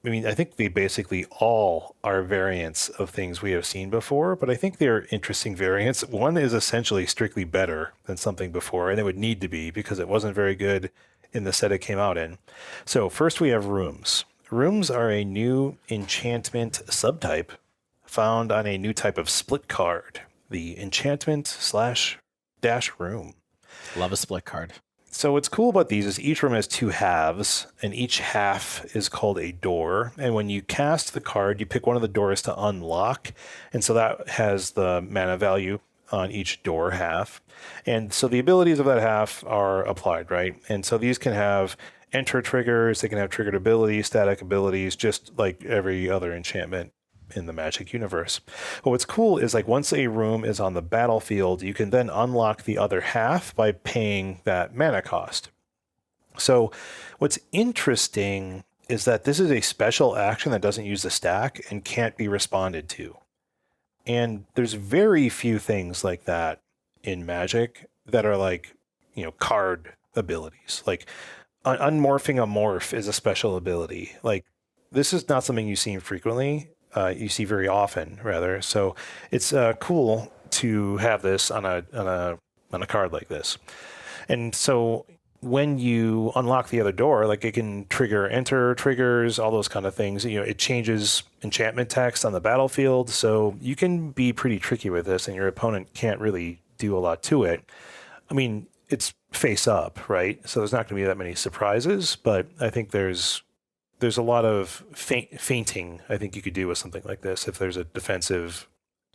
I think they basically all are variants of things we have seen before, but I think they're interesting variants. One is essentially strictly better than something before, and it would need to be because it wasn't very good in the set it came out in. So first we have rooms. Rooms are a new enchantment subtype found on a new type of split card, the enchantment/-room. Love a split card. So what's cool about these is each room has 2 halves, and each half is called a door. And when you cast the card, you pick one of the doors to unlock. And so that has the mana value on each door half. And so the abilities of that half are applied, right? And so these can have enter triggers, they can have triggered abilities, static abilities, just like every other enchantment in the Magic universe. But what's cool is once a room is on the battlefield, you can then unlock the other half by paying that mana cost. So what's interesting is that this is a special action that doesn't use the stack and can't be responded to. And there's very few things like that in Magic that are card abilities. Unmorphing a morph is a special ability. This is not something you see frequently. You see very often, rather. So it's cool to have this on a card like this. And so when you unlock the other door, it can trigger enter triggers, all those kind of things. It changes enchantment text on the battlefield, so you can be pretty tricky with this, and your opponent can't really do a lot to it. It's face up, right? So there's not going to be that many surprises, but I think there's a lot of feinting I think you could do with something like this if there's a defensive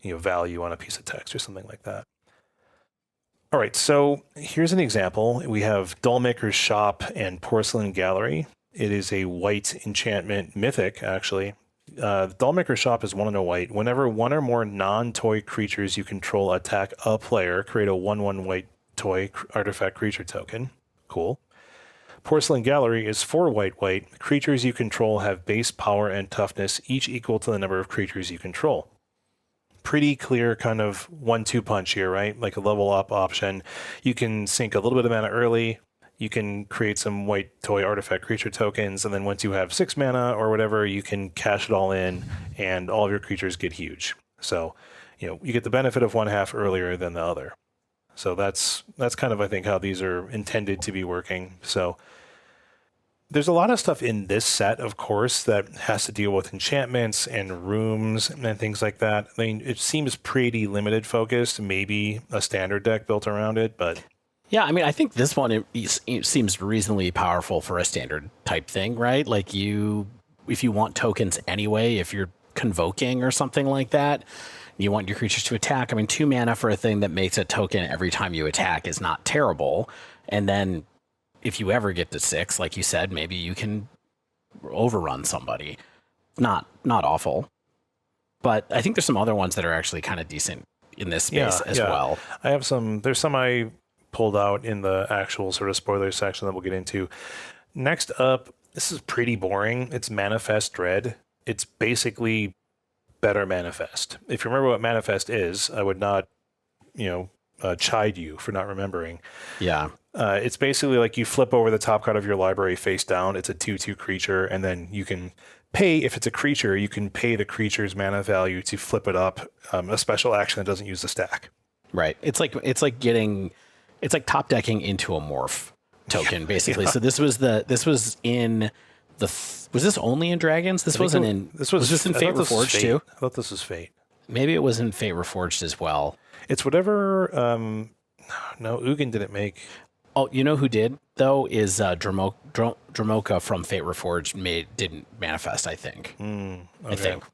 value on a piece of text or something like that. All right, so here's an example. We have Dollmaker's Shop and Porcelain Gallery. It is a white enchantment mythic, actually. The Dollmaker's Shop is 1 and a white. Whenever one or more non-toy creatures you control attack a player, create a 1/1 white toy artifact creature token. Cool. Porcelain Gallery is 4 white. Creatures you control have base power and toughness, each equal to the number of creatures you control. Pretty clear kind of 1-2 punch here, right? Like a level up option. You can sink a little bit of mana early. you can create some white toy artifact creature tokens, and then once you have 6 mana or whatever, you can cash it all in, and all of your creatures get huge. So, you get the benefit of one half earlier than the other. So that's kind of, I think, how these are intended to be working. So there's a lot of stuff in this set, of course, that has to deal with enchantments and rooms and things like that. I mean, it seems pretty limited focused, maybe a standard deck built around it, but... Yeah, I mean, I think this one it seems reasonably powerful for a standard type thing, right? Like if you want tokens anyway, if you're convoking or something like that, you want your creatures to attack. I mean, 2 mana for a thing that makes a token every time you attack is not terrible. And then if you ever get to 6, like you said, maybe you can overrun somebody. Not awful. But I think there's some other ones that are actually kind of decent in this space as well. There's some I pulled out in the actual sort of spoiler section that we'll get into. Next up, this is pretty boring. It's Manifest Dread. It's basically better Manifest. If you remember what Manifest is, I would not, chide you for not remembering. Yeah. It's basically like you flip over the top card of your library face down. It's a 2/2 creature, and then you can pay, if it's a creature, you can pay the creature's mana value to flip it up, a special action that doesn't use the stack. Right. It's like top decking into a morph token, basically. Yeah. So this was in was this only in Dragons? This wasn't in. Was this in Fate Reforged too? I thought this was Fate. Maybe it was in Fate Reforged as well. It's whatever. No, Ugin didn't make. Oh, you know who did though is Dramoka from Fate Reforged didn't manifest. I think. Okay. I think.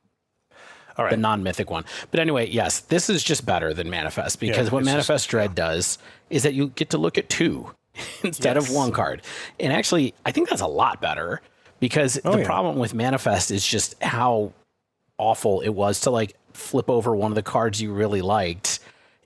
All right. The non-mythic one. But anyway, yes, this is just better than Manifest because what Manifest Dread does is that you get to look at 2 instead of 1 card. And actually, I think that's a lot better because the problem with Manifest is just how awful it was to like flip over one of the cards you really liked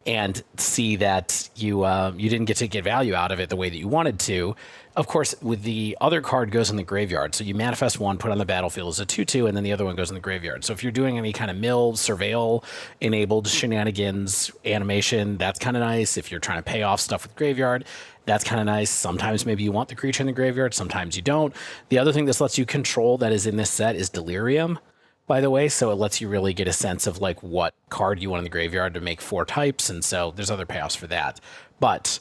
and see that you didn't get to get value out of it the way that you wanted to. Of course, with the other card goes in the graveyard. So you manifest 1, put on the battlefield as a 2/2, and then the other one goes in the graveyard. So if you're doing any kind of mill, surveil, enabled shenanigans, animation, that's kind of nice. If you're trying to pay off stuff with graveyard, that's kind of nice. Sometimes maybe you want the creature in the graveyard, sometimes you don't. The other thing this lets you control that is in this set is Delirium, by the way. So it lets you really get a sense of like what card you want in the graveyard to make 4 types. And so there's other payoffs for that. But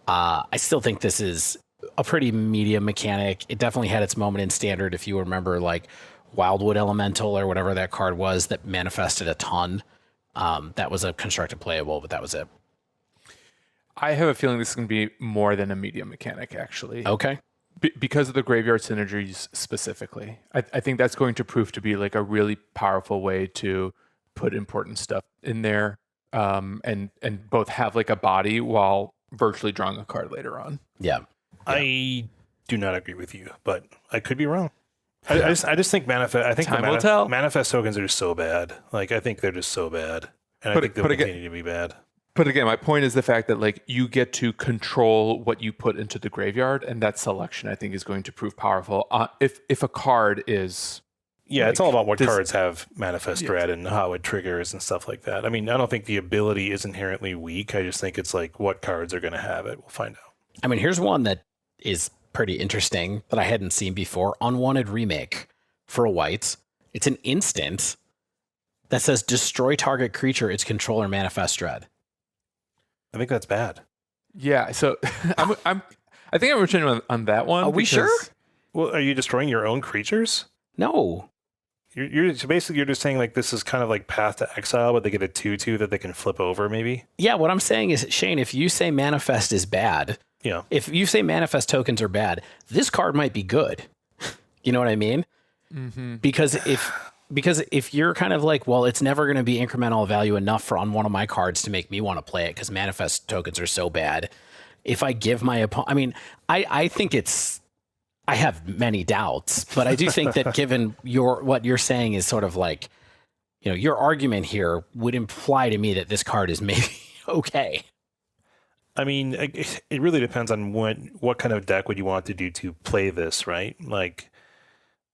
I still think this is a pretty medium mechanic. It definitely had its moment in standard. If you remember like Wildwood Elemental or whatever that card was that manifested a ton. That was a constructed playable, but that was it. I have a feeling this is going to be more than a medium mechanic, actually. Okay. Because of the graveyard synergies specifically. I think that's going to prove to be like a really powerful way to put important stuff in there, and both have like a body while virtually drawing a card later on. Yeah. I do not agree with you, but I could be wrong. I just think Manifest. I think Time will tell. Manifest tokens are so bad. Like I think they're just so bad, and I think they'll continue to be bad. But again, my point is the fact that like you get to control what you put into the graveyard, and that selection I think is going to prove powerful. If a card is it's all about what cards have Manifest Dread and how it triggers and stuff like that. I mean, I don't think the ability is inherently weak. I just think it's like what cards are going to have it. We'll find out. I mean, here's one that is pretty interesting that I hadn't seen before. Unwanted Remake for a white. It's an instant that says destroy target creature its controller Manifest Dread. I think that's bad. Yeah, so I think I'm returning on that one. Are we sure? Well, are you destroying your own creatures? No. You're so basically you're just saying like this is kind of like Path to Exile, but they get a 2/2 that they can flip over maybe. Yeah, what I'm saying is, Shane, if you say Manifest is bad, if you say Manifest tokens are bad, this card might be good. You know what I mean? Mm-hmm. Because if you're kind of like, well, it's never going to be incremental value enough on one of my cards to make me want to play it because Manifest tokens are so bad. If I give my opponent, I mean, I think I have many doubts, but I do think that given what you're saying is sort of like, your argument here would imply to me that this card is maybe okay. I mean, it really depends on what kind of deck would you want to do to play this, right? Like,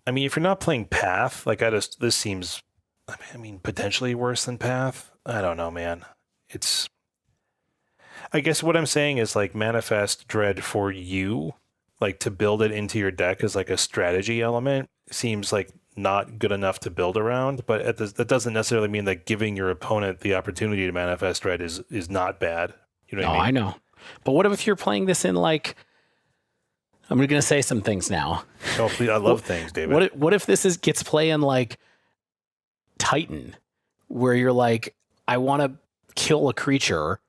I mean, if you're not playing Path, like this seems, I mean, potentially worse than Path. I don't know, man. I guess what I'm saying is like manifest dread for you, like to build it into your deck as like a strategy element seems like not good enough to build around, but that doesn't necessarily mean that giving your opponent the opportunity to manifest dread is not bad. You know what I mean? I know. But what if you're playing this in like, I'm going to say some things now. Oh, please, I love things, David. What if this gets play in like Titan, where you're like, I want to kill a creature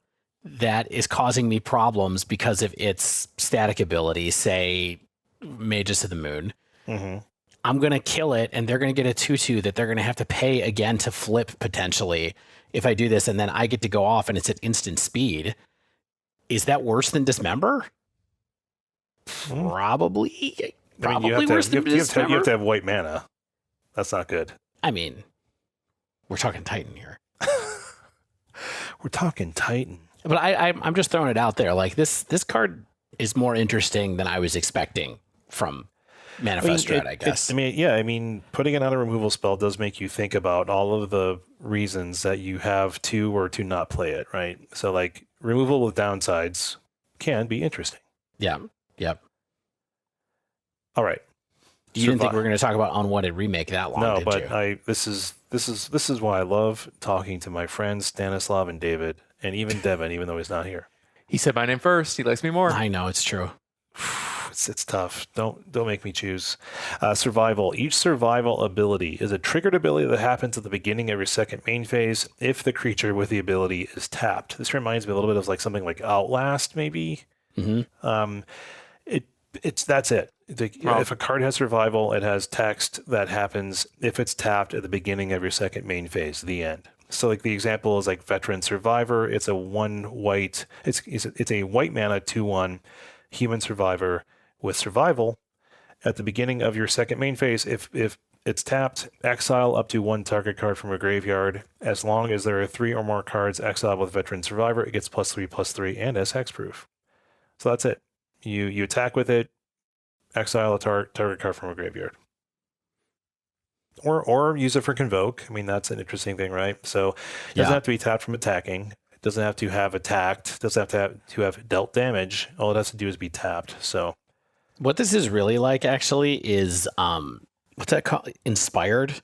that is causing me problems because of its static ability, say Mages of the Moon. Mm-hmm. I'm going to kill it, and they're going to get a 2/2 that they're going to have to pay again to flip potentially if I do this, and then I get to go off and it's at instant speed. Is that worse than Dismember? Probably. Probably worse than Dismember. You have to have white mana. That's not good. I mean, we're talking Titan here. We're talking Titan. But I'm just throwing it out there. Like this card is more interesting than I was expecting from Manifest Dread, I guess. Putting it on a removal spell does make you think about all of the reasons that you have to or to not play it, right? So like removal with downsides can be interesting. Yeah. Yep. All right. You didn't think we were going to talk about Unwanted Remake that long, No, did but you? this is why I love talking to my friends Stanislav and David, and even Devin, even though he's not here. He said my name first. He likes me more. I know, it's true. It's tough. Don't make me choose. Survival. Each survival ability is a triggered ability that happens at the beginning of your second main phase if the creature with the ability is tapped. This reminds me a little bit of like something like Outlast, maybe. Mm-hmm. That's it. If a card has survival, it has text that happens if it's tapped at the beginning of your second main phase. The end. So like the example is like Veteran Survivor. It's a 1 white. It's a white mana 2/1 human survivor with survival at the beginning of your second main phase. If it's tapped, exile up to 1 target card from a graveyard. As long as there are 3 or more cards exiled with Veteran Survivor, it gets +3/+3 and is hexproof. So that's it. You attack with it, exile a target card from a graveyard. Or use it for Convoke. I mean, that's an interesting thing, right? So it doesn't have to be tapped from attacking. It doesn't have to have attacked. It doesn't have to have dealt damage. All it has to do is be tapped. So what this is really like, actually, is what's that called? Inspired?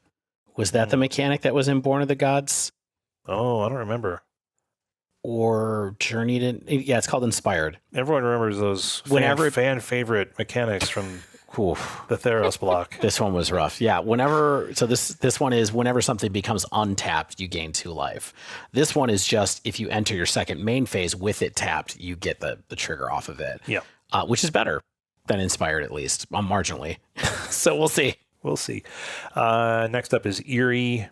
Was that the mechanic that was in Born of the Gods? Oh, I don't remember. Or Journeyed in? Yeah, it's called Inspired. Everyone remembers those fan favorite mechanics from the Theros block. This one was rough. Yeah, this one is whenever something becomes untapped, you gain 2 life. This one is just if you enter your second main phase with it tapped, you get the trigger off of it. Yeah. Which is better than Inspired, at least, marginally. So we'll see. We'll see. Next up is Eerie.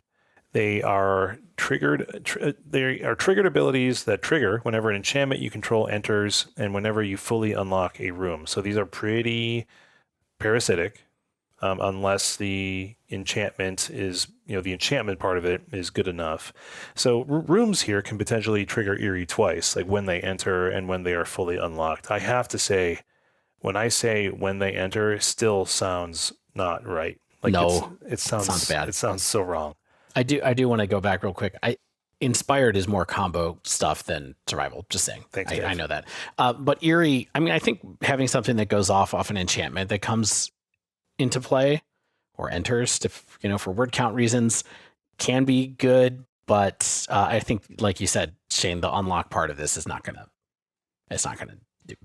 They are triggered abilities that trigger whenever an enchantment you control enters and whenever you fully unlock a room. So these are pretty parasitic, unless the enchantment is, the enchantment part of it is good enough. So rooms here can potentially trigger Eerie twice, like when they enter and when they are fully unlocked. I have to say, when I say when they enter, still sounds not right. Like no, it sounds bad. It sounds so wrong. I do want to go back real quick. Inspired is more combo stuff than survival. Just saying. Thanks, I know that. But Eerie, I think having something that goes off an enchantment that comes into play or enters for word count reasons can be good. But I think, like you said, Shane, the unlock part of this is not gonna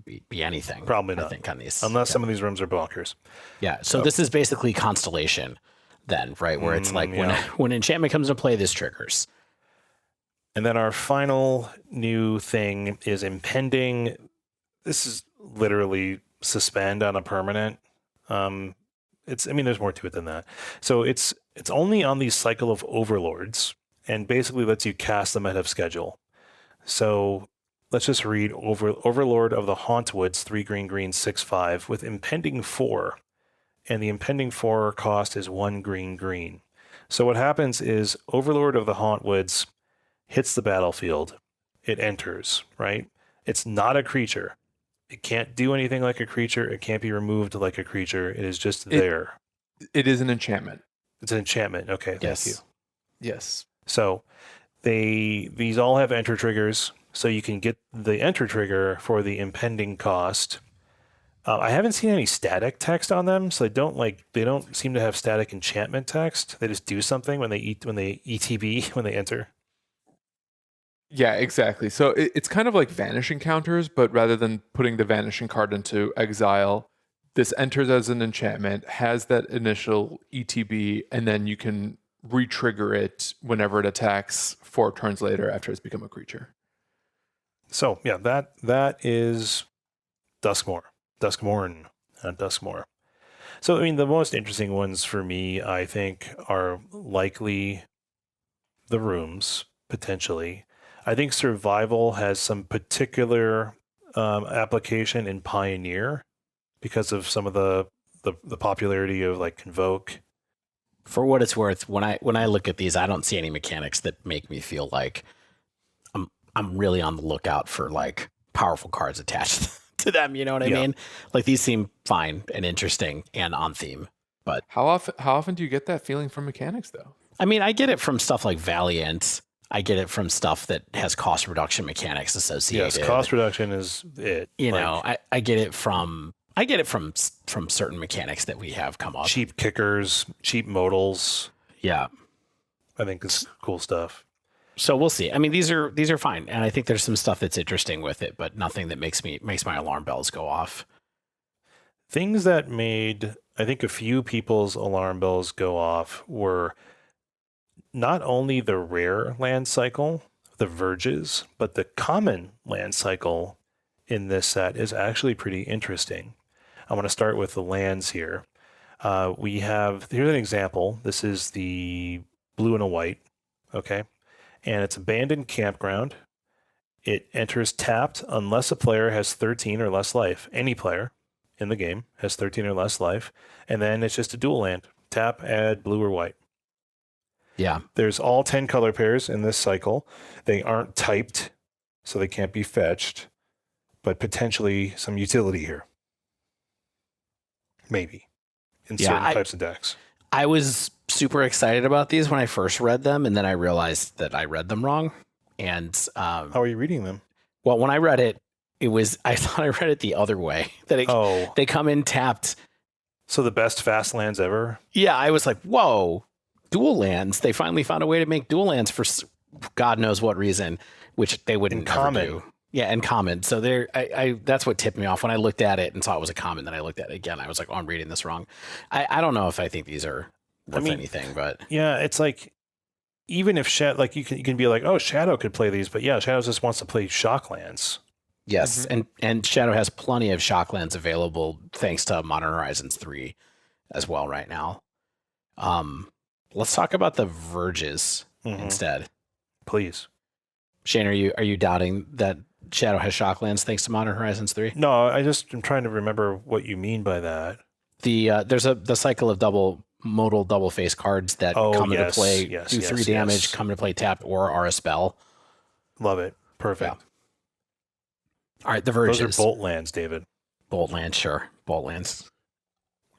be anything. Probably not. I think on these, unless some of these rooms are bonkers. Yeah. So this is basically Constellation, then, right? Where it's like when enchantment comes into play, this triggers. And then our final new thing is Impending. This is literally suspend on a permanent. There's more to it than that. So it's only on the cycle of Overlords and basically lets you cast them ahead of schedule. So let's just read Overlord of the Hauntwoods, 3 green, 6/5 with Impending 4. And the Impending 4 cost is 1 green. So what happens is Overlord of the Hauntwoods hits the battlefield. It enters, right? It's not a creature. It can't do anything like a creature. It can't be removed like a creature. It is just there. It is an enchantment. It's an enchantment. Okay, yes. Thank you. Yes. So these all have enter triggers. So you can get the enter trigger for the impending cost. I haven't seen any static text on them, so they don't seem to have static enchantment text. They just do something when they ETB when they enter. Yeah, exactly. So it's kind of like vanishing counters, but rather than putting the vanishing card into exile, this enters as an enchantment, has that initial ETB, and then you can re-trigger it whenever it attacks 4 turns later after it's become a creature. So yeah, that is Duskrmourn, not Duskmourn. So I mean, the most interesting ones for me, I think, are likely the rooms potentially. I think survival has some particular application in Pioneer because of some of the popularity of like Convoke. For what it's worth, when I look at these, I don't see any mechanics that make me feel like I'm really on the lookout for like powerful cards attached to them. You know what I mean? Like these seem fine and interesting and on theme. But how often do you get that feeling from mechanics though? I mean, I get it from stuff like Valiant. I get it from stuff that has cost reduction mechanics associated. Yes, cost reduction is it. You know, I get it from certain mechanics that we have come up. Cheap kickers, cheap modals. Yeah, I think it's cool stuff. So we'll see. I mean, these are fine, and I think there's some stuff that's interesting with it, but nothing that makes my alarm bells go off. Things that made, I think, a few people's alarm bells go off were not only the rare land cycle, the verges, but the common land cycle in this set is actually pretty interesting. I want to start with the lands here. Here's an example. This is the blue and a white, okay? And it's abandoned campground. It enters tapped unless a player has 13 or less life. Any player in the game has 13 or less life. And then it's just a dual land. Tap, add blue or white. Yeah. There's all 10 color pairs in this cycle. They aren't typed, so they can't be fetched, but potentially some utility here. Maybe. In certain types of decks. I was super excited about these when I first read them, and then I realized that I read them wrong. And how are you reading them? Well, when I read it, I thought I read it the other way. They come in tapped. So the best fast lands ever? Yeah, I was like, whoa, dual lands. They finally found a way to make dual lands for God knows what reason, which they wouldn't ever do. Yeah, and common. So that's what tipped me off when I looked at it and saw it was a common. Then I looked at it again. I was like, oh, I'm reading this wrong. I don't know if I think these are worth anything, but yeah, it's like even if you can be like, oh, Shadow could play these, but yeah, Shadow just wants to play shock lands. Yes, and Shadow has plenty of shock lands available thanks to Modern Horizons 3 as well right now. Let's talk about the Verges instead, please. Shane, are you doubting that Shadow has shocklands thanks to Modern Horizons 3? No, I'm trying to remember what you mean by that. There's the cycle of modal double face cards that come into play, do 3 damage, come into play tapped, or are a spell. Love it. Perfect. Yeah. All right, the Verges. Those are bolt lands, David. Bolt lands, sure. Bolt lands.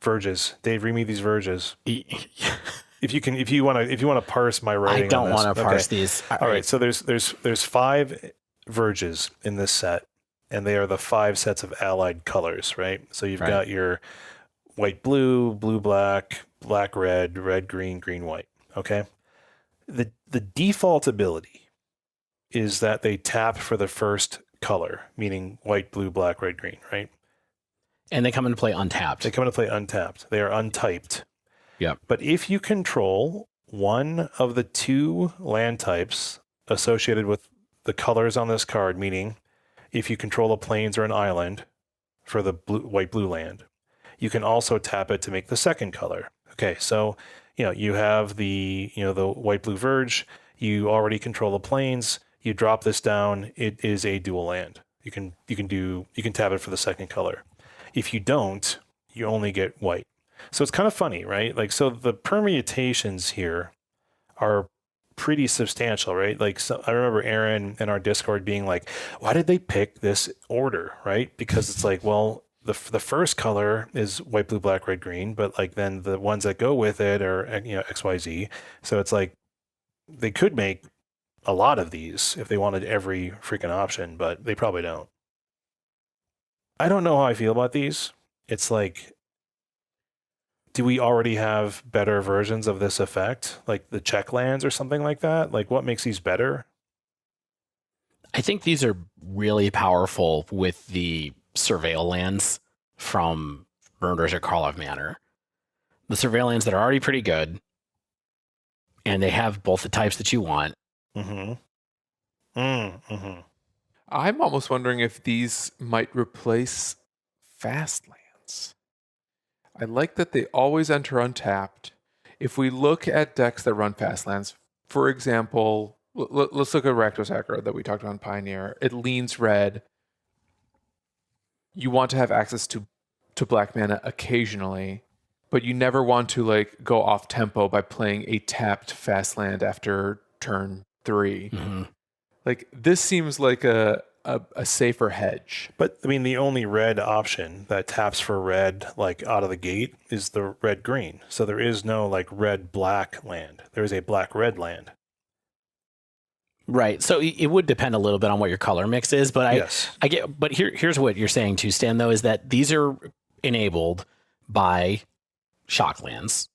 Verges. Dave, read me these Verges. If you want to parse my writing, I don't want to parse these. All right. So there's 5 Verges in this set, and they are the 5 sets of allied colors, right? So you've got your white blue, blue black, black red, red green, green white. Okay. The default ability is that they tap for the first color, meaning white, blue, black, red, green, right? And they come into play untapped. They are untyped. Yeah. But if you control one of the 2 land types associated with the colors on this card, meaning if you control a plains or an island for the white blue land, you can also tap it to make the second color. Okay, so you have the white blue Verge, you already control the plains, you drop this down, it is a dual land. You can tap it for the second color. If you don't, you only get white. So it's kind of funny, right? Like, so the permutations here are pretty substantial, right? Like, so I remember Aaron in our Discord being like, why did they pick this order, right? Because it's like, well, the first color is white, blue, black, red, green, but like then the ones that go with it are, XYZ. So it's like they could make a lot of these if they wanted every freaking option, but they probably don't. I don't know how I feel about these. It's like, do we already have better versions of this effect? Like the check lands or something like that? Like what makes these better? I think these are really powerful with the surveil lands from Murderous or Karlov Manor. The surveil lands that are already pretty good, and they have both the types that you want. Mm-hmm. I'm almost wondering if these might replace fast lands. I like that they always enter untapped. If we look at decks that run fast lands, for example, let's look at Rakdos Aggro that we talked about in Pioneer. It leans red. You want to have access to black mana occasionally, but you never want to like go off tempo by playing a tapped fast land after turn 3. Mm-hmm. Like this seems like a safer hedge. But I mean, the only red option that taps for red, like out of the gate, is the red green. So there is no like red black land. There is a black red land. Right. So it would depend a little bit on what your color mix is, but I get. But here's what you're saying too, Stan. Though, is that these are enabled by shock lands,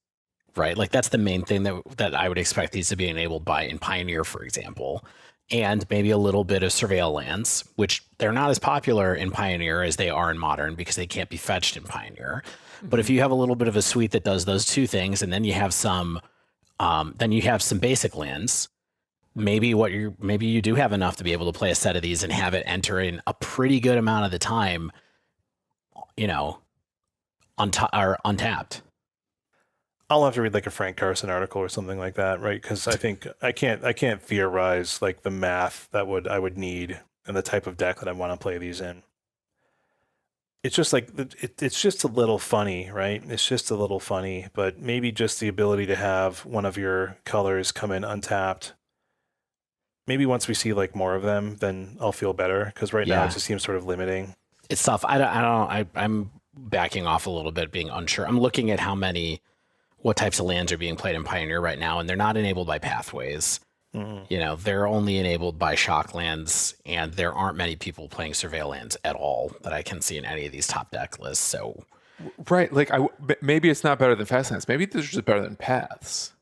right? Like that's the main thing that I would expect these to be enabled by in Pioneer, for example, and maybe a little bit of surveil lands, which they're not as popular in Pioneer as they are in Modern because they can't be fetched in Pioneer. Mm-hmm. But if you have a little bit of a suite that does those two things, and then you have some basic lands. Maybe you do have enough to be able to play a set of these and have it enter in a pretty good amount of the time, untapped. I'll have to read like a Frank Carson article or something like that, right? Because I think I can't theorize like the math that I would need and the type of deck that I want to play these in. It's just like it's just a little funny, right? It's just a little funny, but maybe just the ability to have one of your colors come in untapped. Maybe once we see like more of them, then I'll feel better. Because right now it just seems sort of limiting. It's tough. I'm backing off a little bit, being unsure. I'm looking at what types of lands are being played in Pioneer right now, and they're not enabled by pathways. Mm-hmm. They're only enabled by shock lands, and there aren't many people playing surveil lands at all that I can see in any of these top deck lists. So, right, like maybe it's not better than fast lands. Maybe this is just better than paths.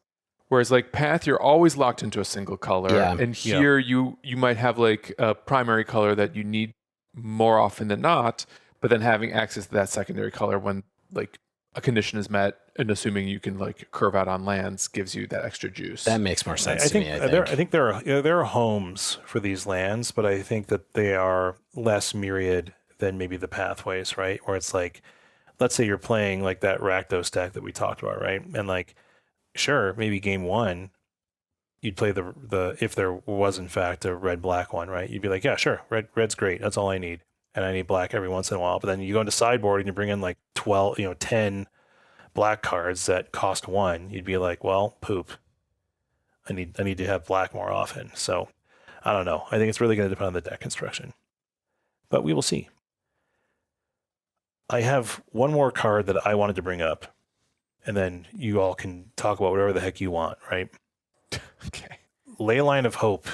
Whereas like path, you're always locked into a single color. Yeah. And here you might have like a primary color that you need more often than not, but then having access to that secondary color when like a condition is met and assuming you can like curve out on lands gives you that extra juice. That makes more sense to me, I think. I think there are homes for these lands, but I think that they are less myriad than maybe the pathways, right? Where it's like, let's say you're playing like that Rakdos deck that we talked about, right? And like, sure, maybe game 1, you'd play the if there was in fact a red-black one, right? You'd be like, yeah, sure, red's great. That's all I need. And I need black every once in a while. But then you go into sideboard and you bring in like 10 black cards that cost 1. You'd be like, well, poop. I need to have black more often. So I don't know. I think it's really going to depend on the deck construction. But we will see. I have one more card that I wanted to bring up. And then you all can talk about whatever the heck you want, right? Okay. Leyline of Hope.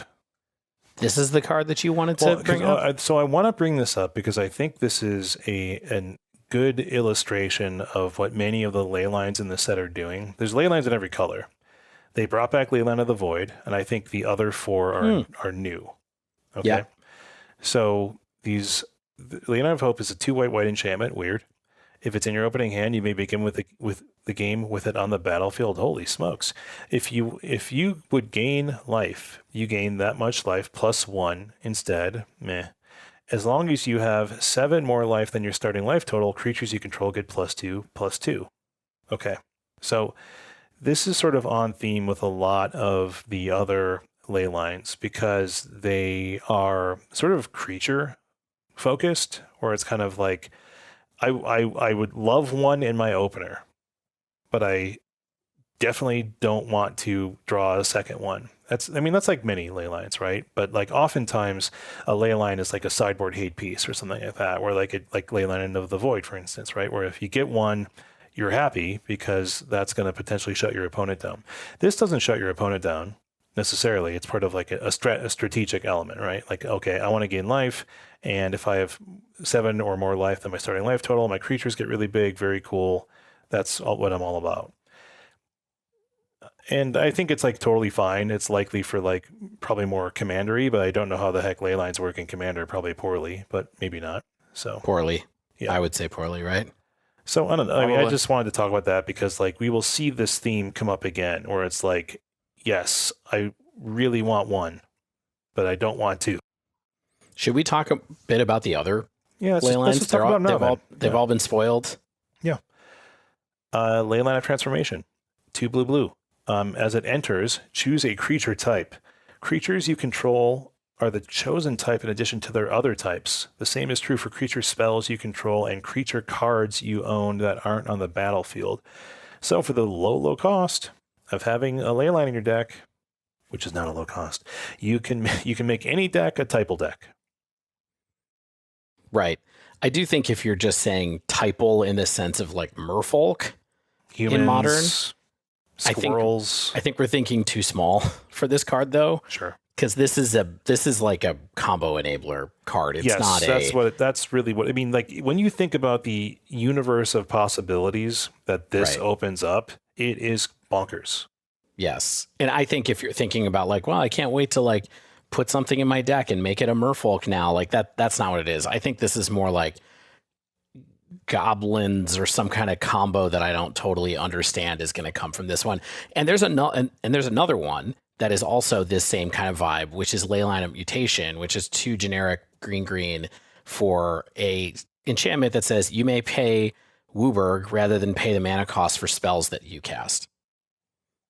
This is the card that you wanted to bring up? So I want to bring this up because I think this is a good illustration of what many of the Leylines in the set are doing. There's Leylines in every color. They brought back Leyline of the Void, and I think the other 4 are new. Okay? Yeah. So Leyline of Hope is a 2 white enchantment. Weird. If it's in your opening hand, you may begin with the game with it on the battlefield. Holy smokes. If you would gain life, you gain that much life plus 1 instead. Meh. As long as you have 7 more life than your starting life total, creatures you control get +2/+2. Okay. So this is sort of on theme with a lot of the other ley lines because they are sort of creature focused, where it's kind of like, I would love one in my opener, but I definitely don't want to draw a second one. That's like many ley lines, right? But like oftentimes a ley line is like a sideboard hate piece or something like that, where like Leyline of the Void, for instance, right? Where if you get one, you're happy because that's going to potentially shut your opponent down. This doesn't shut your opponent down necessarily. It's part of like a strategic element, right? Like, okay, I want to gain life, and if I have 7 or more life than my starting life total, my creatures get really big, very cool. That's what I'm all about. And I think it's like totally fine. It's likely for like probably more commandery, but I don't know how the heck Leylines work in Commander. Probably poorly, but maybe not. So Poorly. Yeah. I would say poorly, right? So I don't know. I mean, I just wanted to talk about that because like we will see this theme come up again, where it's like, yes, I really want 1, but I don't want 2. Should we talk a bit about the other Yeah, Leylines? let's just talk about them now. They've all been spoiled. Leyline of Transformation, 2 blue. As it enters, choose a creature type. Creatures you control are the chosen type in addition to their other types. The same is true for creature spells you control and creature cards you own that aren't on the battlefield. So for the low cost of having a Leyline in your deck, which is not a low cost, you can make any deck a typal deck. Right. I do think if you're just saying typal in the sense of like merfolk Humans, in Modern, squirrels. I think we're thinking too small for this card though. Sure. Because this is like a combo enabler card. It's not that's really what I mean. Like when you think about the universe of possibilities that this opens up, it is bonkers. Yes. And I think if you're thinking about like, well, I can't wait to like put something in my deck and make it a merfolk now, like that's not what it is. I think this is more like goblins or some kind of combo that I don't totally understand is going to come from this one. And there's another one that is also this same kind of vibe, which is Leyline of Mutation, which is 2 generic green for a enchantment that says you may pay Wooburg rather than pay the mana cost for spells that you cast,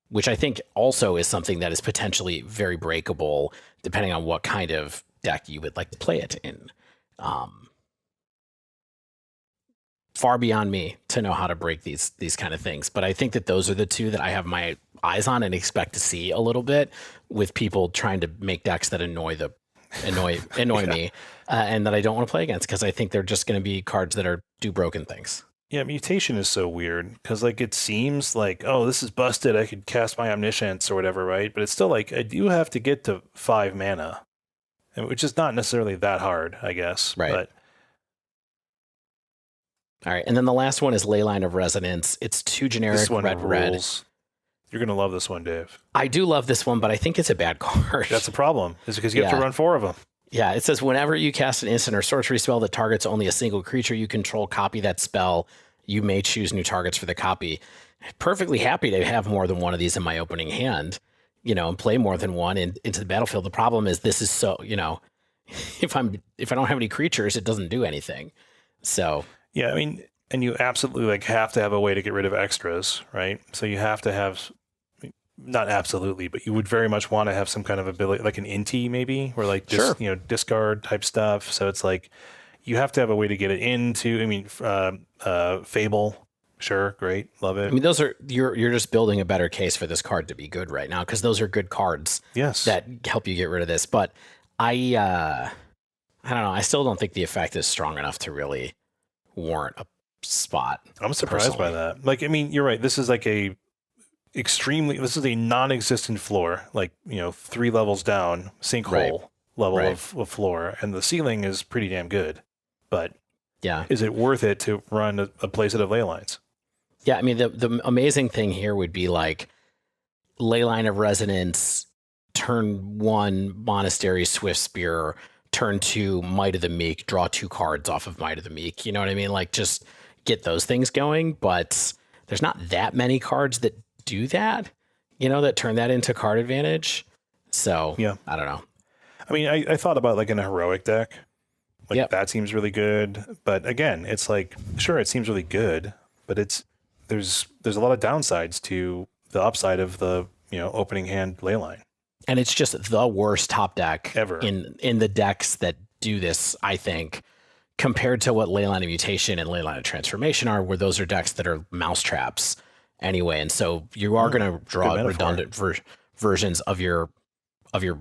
which I think also is something that is potentially very breakable depending on what kind of deck you would like to play it in. Far beyond me to know how to break these kind of things. But I think that those are the 2 that I have my eyes on and expect to see a little bit with people trying to make decks that annoy me and that I don't want to play against, because I think they're just going to be cards that do broken things. Yeah, Mutation is so weird because like it seems like, oh, this is busted, I could cast my Omniscience or whatever, right? But it's still like I do have to get to 5 mana, which is not necessarily that hard, I guess. Right. But all right, and then the last one is Leyline of Resonance. It's 2 generic this one red. rules. You're gonna love this one, Dave. I do love this one, but I think it's a bad card. That's a problem. Is because you have to run 4 of them. Yeah, it says whenever you cast an instant or sorcery spell that targets only a single creature you control, copy that spell. You may choose new targets for the copy. Perfectly happy to have more than one of these in my opening hand, and play more than one into the battlefield. The problem is this is so, if I don't have any creatures, it doesn't do anything. So yeah, I mean, and you absolutely like have to have a way to get rid of extras, right? So you have to have, not absolutely, but you would very much want to have some kind of ability, like an Inti maybe, or like discard type stuff. So it's like you have to have a way to get it into. I mean, Fable, sure, great, love it. I mean, those are you're just building a better case for this card to be good right now, because those are good cards. Yes, that help you get rid of this. But I don't know. I still don't think the effect is strong enough to really warrant a spot. I'm surprised by that. Like, I mean, you're right. This is like this is a non-existent floor, like, 3 levels down, sinkhole level of floor, and the ceiling is pretty damn good. But yeah, is it worth it to run a playset of Leylines? Yeah, I mean, the amazing thing here would be like Leyline of Resonance, turn 1 Monastery Swift Spear, turn 2 Might of the Meek, draw 2 cards off of Might of the Meek. You know what I mean? Like, just get those things going. But there's not that many cards that do that, that turn that into card advantage. So yeah, I don't know. I mean, I thought about like in a heroic deck, like that seems really good. But again, it's like, sure, it seems really good, but there's a lot of downsides to the upside of the, opening hand Leyline. And it's just the worst top deck ever in the decks that do this, I think, compared to what Leyline of Mutation and Leyline of Transformation are, where those are decks that are mousetraps anyway. And so you are going to draw redundant versions of your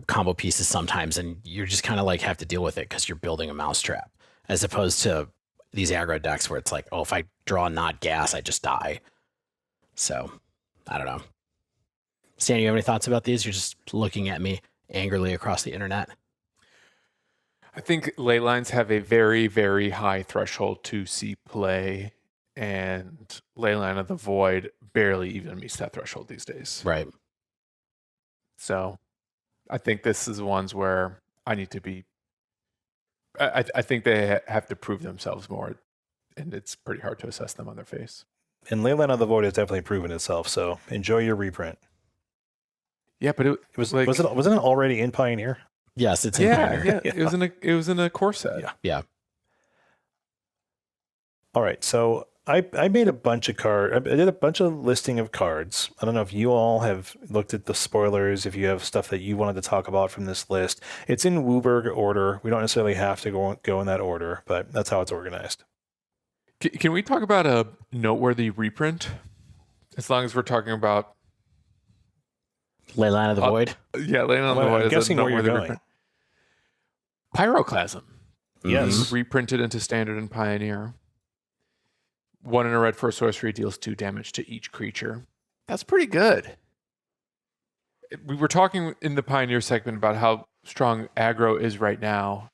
combo pieces sometimes, and you're just kind of like have to deal with it because you're building a mousetrap, as opposed to these aggro decks where it's like, oh, if I draw not gas, I just die. So I don't know. Stan, you have any thoughts about these? You're just looking at me angrily across the internet. I think Leylines have a very, very high threshold to see play, and Leyline of the Void barely even meets that threshold these days. Right. So I think this is ones where I need to be. I think they have to prove themselves more, and it's pretty hard to assess them on their face. And Leyline of the Void has definitely proven itself, so enjoy your reprint. Yeah, but it was like, wasn't it already in Pioneer? Yes, it's in Pioneer. Yeah. It was in a core set. Yeah. All right, so I made a bunch of I did a bunch of listing of cards. I don't know if you all have looked at the spoilers, if you have stuff that you wanted to talk about from this list. It's in Wooburg order. We don't necessarily have to go in that order, but that's how it's organized. Can we talk about a noteworthy reprint? As long as we're talking about Leyline of the Void. Yeah, Leyline of the Void. I'm guessing where you're going. Reprint. Pyroclasm. Yes. Reprinted into Standard and Pioneer. 1 in a red for a sorcery, deals 2 damage to each creature. That's pretty good. We were talking in the Pioneer segment about how strong aggro is right now.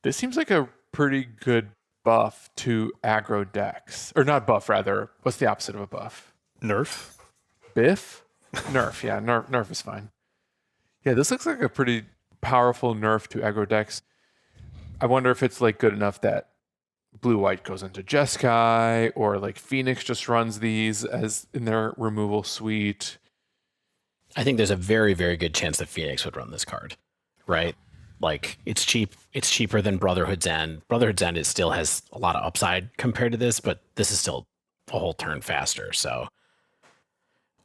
This seems like a pretty good buff to aggro decks. Or not buff, rather. What's the opposite of a buff? Nerf? Biff? Nerf, yeah. Nerf is fine. Yeah, this looks like a pretty powerful nerf to aggro decks. I wonder if it's like good enough that blue-white goes into Jeskai, or like Phoenix just runs these as in their removal suite. I think there's a very, very good chance that Phoenix would run this card, right? Like, it's cheap. It's cheaper than Brotherhood's End. Brotherhood's End still has a lot of upside compared to this, but this is still a whole turn faster. So,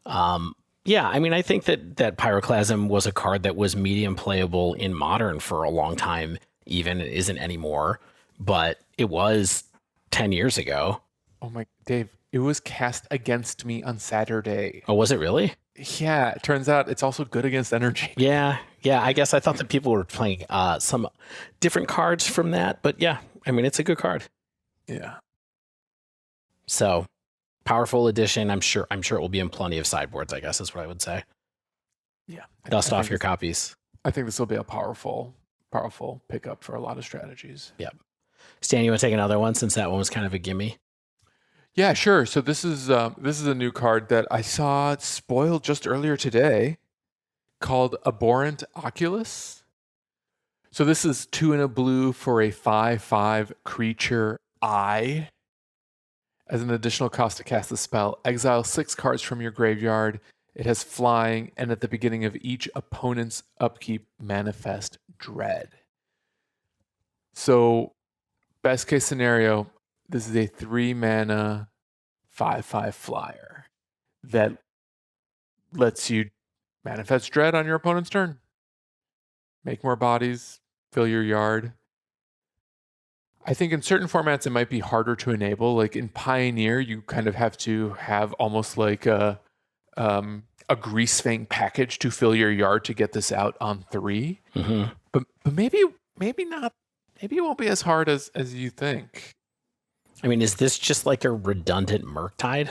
yeah, I mean, I think that Pyroclasm was a card that was medium playable in Modern for a long time. Even it isn't anymore, but it was 10 years ago. Oh my, Dave, it was cast against me on Saturday. Oh, was it really? Yeah, it turns out it's also good against energy. Yeah. I guess I thought that people were playing some different cards from that, but yeah, I mean, it's a good card. Yeah. So, powerful edition. I'm sure it will be in plenty of sideboards, I guess is what I would say. Yeah. Dust off your copies. I think this will be a powerful pickup for a lot of strategies. Yep. Stan, you want to take another one since that one was kind of a gimme? Yeah, sure. So this is a new card that I saw spoiled just earlier today, called Abhorrent Oculus. So this is 2 and a blue for a 5/5 creature eye. As an additional cost to cast the spell, exile 6 cards from your graveyard. It has flying, and at the beginning of each opponent's upkeep, manifest dread. So, best case scenario, this is a 3-mana 5/5 flyer that lets you manifest dread on your opponent's turn. Make more bodies, fill your yard. I think in certain formats it might be harder to enable. Like in Pioneer, you kind of have to have almost like a grease fang package to fill your yard to get this out on 3. Mm-hmm. But maybe not. Maybe it won't be as hard as you think. I mean, is this just like a redundant Murktide?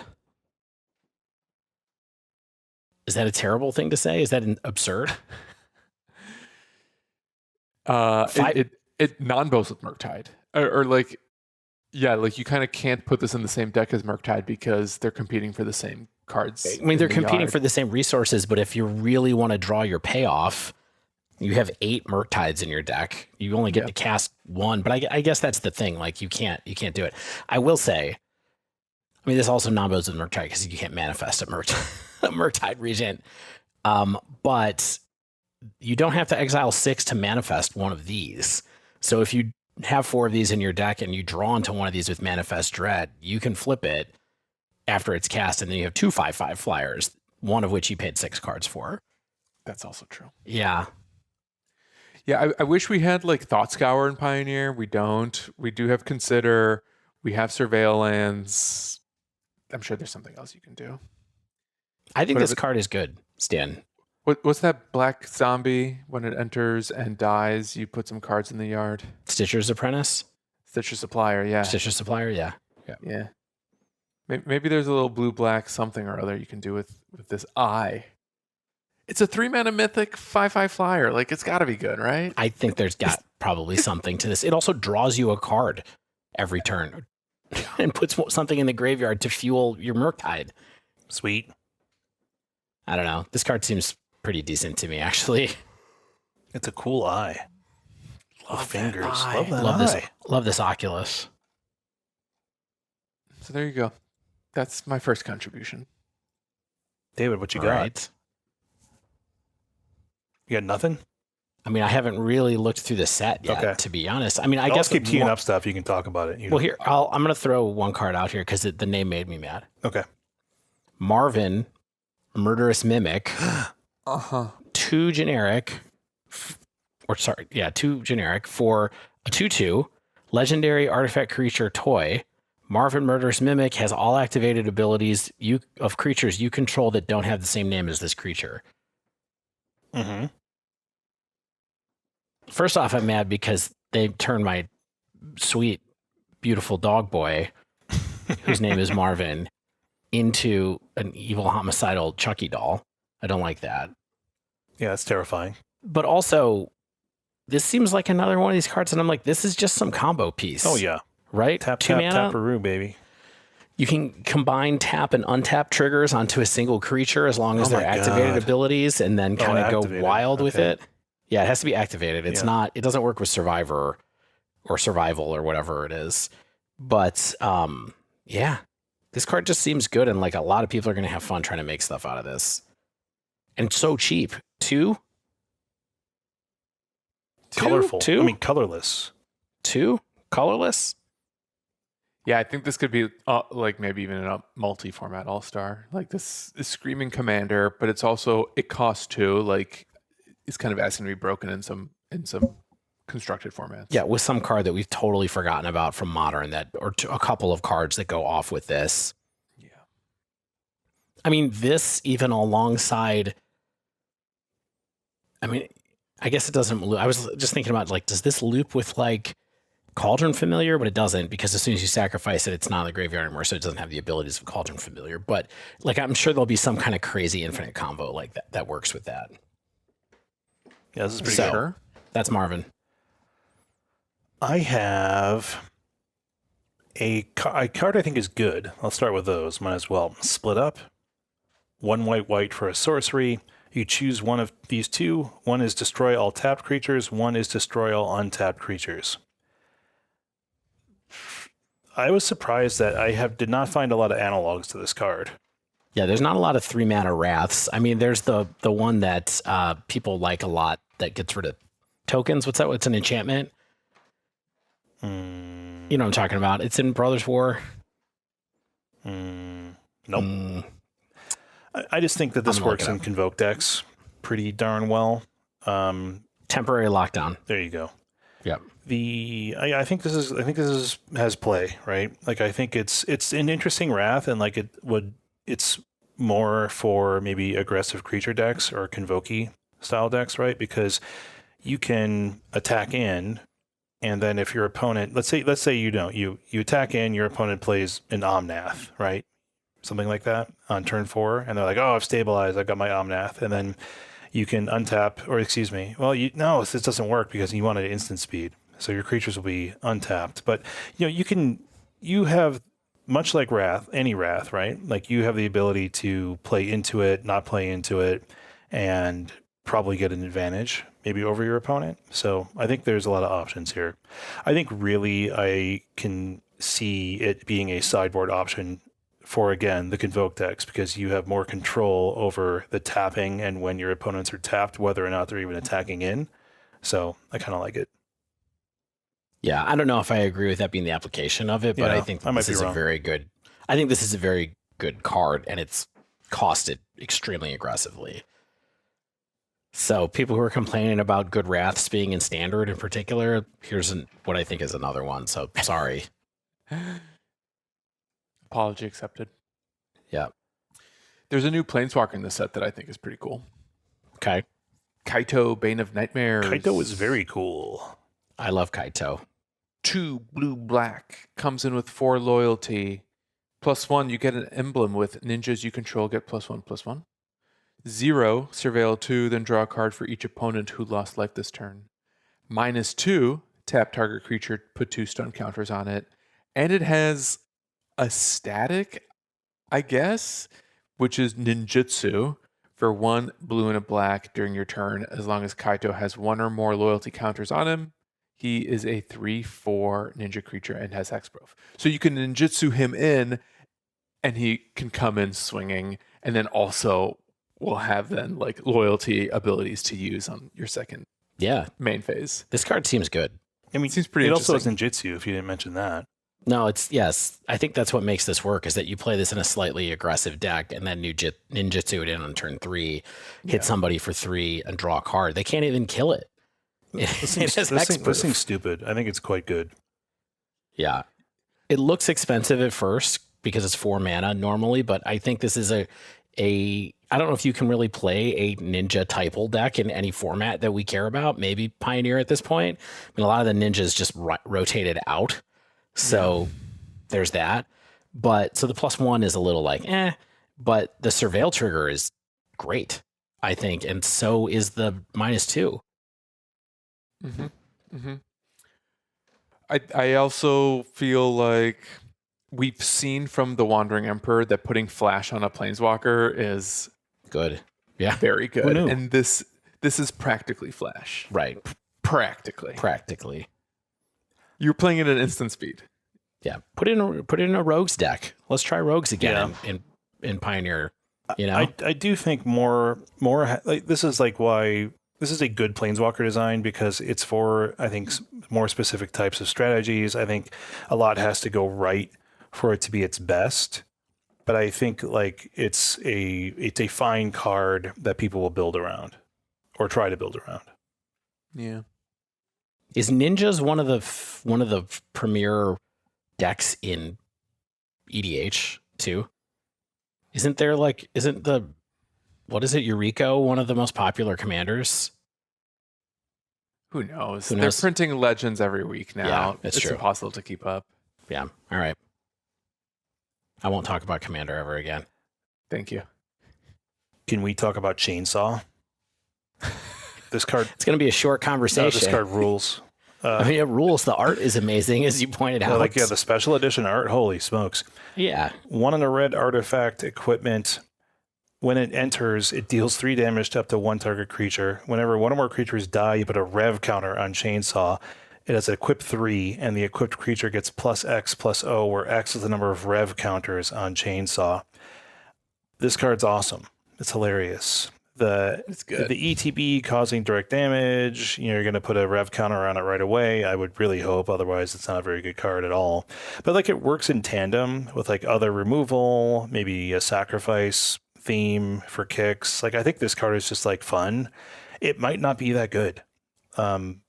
Is that a terrible thing to say? Is that absurd? It non-bows with Murktide. Or like, yeah, like you kind of can't put this in the same deck as Murktide because they're competing for the same cards. I mean, they're competing for the same resources, but if you really want to draw your payoff, you have 8 Murktides in your deck. You only get to cast 1, but I guess that's the thing. Like you can't do it. I will say, I mean, this also non-bows with Murktide because you can't manifest a Murktide Regent. But you don't have to exile 6 to manifest one of these. So if you have 4 of these in your deck and you draw into one of these with Manifest Dread, you can flip it after it's cast, and then you have 2 5/5 flyers, one of which you paid 6 cards for. That's also true. Yeah. Yeah, I wish we had like Thought Scour in Pioneer. We don't. We do have Consider. We have Surveillance. I'm sure there's something else you can do. I think this card is good, Stan. What's that black zombie? When it enters and dies, you put some cards in the yard. Stitcher's Apprentice? Stitcher Supplier, yeah. Stitcher Supplier, yeah. Yeah. Maybe there's a little blue-black something or other you can do with this eye. It's a 3-mana mythic 5/5 flyer. Like, it's got to be good, right? I think there's got probably something to this. It also draws you a card every turn and puts something in the graveyard to fuel your Murktide. Sweet. I don't know. This card seems pretty decent to me, actually. It's a cool eye. Love fingers. eye. Love that Love eye. love this Oculus. So there you go. That's my first contribution. David, what you All got? right. You got nothing? I mean, I haven't really looked through the set yet, Okay. to be honest. I mean, I I'll guess just keep teeing up stuff. You can talk about it. Well, here I'm going to throw one card out here because the name made me mad. Okay. Marvin, Murderous Mimic, Uh-huh. 2 generic, for a 2/2 legendary artifact creature toy. Marvin Murderous Mimic has all activated abilities of creatures you control that don't have the same name as this creature. Mm-hmm. First off, I'm mad because they turned my sweet, beautiful dog boy, whose name is Marvin, into an evil homicidal Chucky doll. I don't like that. Yeah, that's terrifying. But also, this seems like another one of these cards, and I'm like, this is just some combo piece. Oh, yeah. Right? Tap, 2 tap, mana. tap-a-roo, baby. You can combine tap and untap triggers onto a single creature as long as Oh they're my activated God. abilities, and then kind of go activated. wild with Okay. it. Yeah, it has to be activated. It's Yeah. not. It doesn't work with Survivor or Survival or whatever it is. But yeah, this card just seems good, and like a lot of people are going to have fun trying to make stuff out of this. And so cheap, 2, Colorful. Two? I mean, colorless. 2, colorless. Yeah, I think this could be like maybe even a multi-format all-star. Like, this is Screaming Commander, but it costs 2. Like, it's kind of asking to be broken in some constructed formats. Yeah, with some card that we've totally forgotten about from Modern, a couple of cards that go off with this. Yeah. I mean, this even alongside. I mean, I guess it doesn't. I was just thinking about, like, does this loop with like Cauldron Familiar? But it doesn't, because as soon as you sacrifice it, it's not in the graveyard anymore, so it doesn't have the abilities of Cauldron Familiar. But like, I'm sure there'll be some kind of crazy infinite combo like that works with that. Yeah, this is pretty So- good. Sure. That's Marvin. I have a card I think is good. I'll start with those. Might as well. Split Up. 1 white for a sorcery. You choose one of these 2. One is destroy all tapped creatures. One is destroy all untapped creatures. I was surprised that did not find a lot of analogs to this card. Yeah, there's not a lot of 3 mana wraths. I mean, there's the one that people like a lot that gets rid of tokens. What's that? It's an enchantment. You know what I'm talking about. It's in Brothers War. Nope. Mm, I just think that this I'm gonna look works it in up. Convoke decks pretty darn well. temporary lockdown. There you go. Yep. I think this has play, right? Like, I think it's an interesting wrath, and like it's more for maybe aggressive creature decks or Convoke style decks, right? Because you can attack in, and then if your opponent, let's say you attack in, your opponent plays an Omnath, right? Something like that on turn 4, and they're like, oh, I've stabilized, I've got my Omnath, and then you can untap, or excuse me, well, this doesn't work because you wanted instant speed, so your creatures will be untapped. But you have, much like any wrath, right? Like, you have the ability to play into it, not play into it, and probably get an advantage maybe over your opponent. So I think there's a lot of options here. I think really I can see it being a sideboard option for, again, the Convoke decks, because you have more control over the tapping and when your opponents are tapped, whether or not they're even attacking in. So I kind of like it. Yeah, I don't know if I agree with that being the application of it, but Yeah, I think I might this be is wrong. a very good. I think this is a very good card, and it's costed extremely aggressively. So people who are complaining about good wraths being in standard in particular, here's what I think is another one. So sorry. Apology accepted. Yeah. There's a new Planeswalker in this set that I think is pretty cool. Okay. Kaito, Bane of Nightmares. Kaito is very cool. I love Kaito. 2 blue-black. Comes in with 4 loyalty. +1, you get an emblem with ninjas you control get +1/+1. 0, surveil 2, then draw a card for each opponent who lost life this turn. -2, tap target creature, put 2 stun counters on it. And it has a static, I guess, which is ninjutsu for 1 blue and a black during your turn. As long as Kaito has 1 or more loyalty counters on him, he is a 3/4 ninja creature and has hexproof. So you can ninjutsu him in, and he can come in swinging, and then also will have then like loyalty abilities to use on your second main phase. This card seems good. I mean, It seems pretty it also has interesting. ninjutsu, if you didn't mention that. No, yes. I think that's what makes this work, is that you play this in a slightly aggressive deck and then ninjutsu it in on turn 3, hit somebody for 3, and draw a card. They can't even kill it. This thing's stupid. I think it's quite good. Yeah. It looks expensive at first because it's 4 mana normally, but I think this is I don't know if you can really play a ninja typal deck in any format that we care about. Maybe Pioneer at this point. I mean, a lot of the ninjas just rotated out. So there's that. But so the +1 is a little like, but the surveil trigger is great, I think. And so is the -2. Mm-hmm. Mm-hmm. I also feel like we've seen from the Wandering Emperor that putting flash on a planeswalker is good. Yeah. Very good. And this is practically flash. Right. Practically. You're playing it at instant speed. Yeah. Put it in a rogues deck. Let's try rogues again in Pioneer. You know? I do think more like this is like why this is a good planeswalker design, because it's for, I think, more specific types of strategies. I think a lot has to go right for it to be its best. But I think like it's a fine card that people will build around or try to build around. Yeah. Is Ninjas one of the premier decks in EDH too? Isn't Yuriko one of the most popular commanders? Who knows? They're printing legends every week now. Yeah, it's true. Impossible to keep up. Yeah. All right. I won't talk about Commander ever again. Thank you. Can we talk about Chainsaw? This card. It's going to be a short conversation. No, this card rules. I mean, it rules. The art is amazing, as you pointed out. The special edition art. Holy smokes. Yeah. 1 in a red artifact equipment. When it enters, it deals 3 damage to up to 1 target creature. Whenever 1 or more creatures die, you put a rev counter on Chainsaw. It has equip 3, and the equipped creature gets +X/+O, where X is the number of rev counters on Chainsaw. This card's awesome. It's hilarious. It's good. The ETB causing direct damage, you're going to put a rev counter on it right away. I would really hope, otherwise it's not a very good card at all. But like it works in tandem with like other removal, maybe a sacrifice theme for kicks. Like I think this card is just like fun. It might not be that good.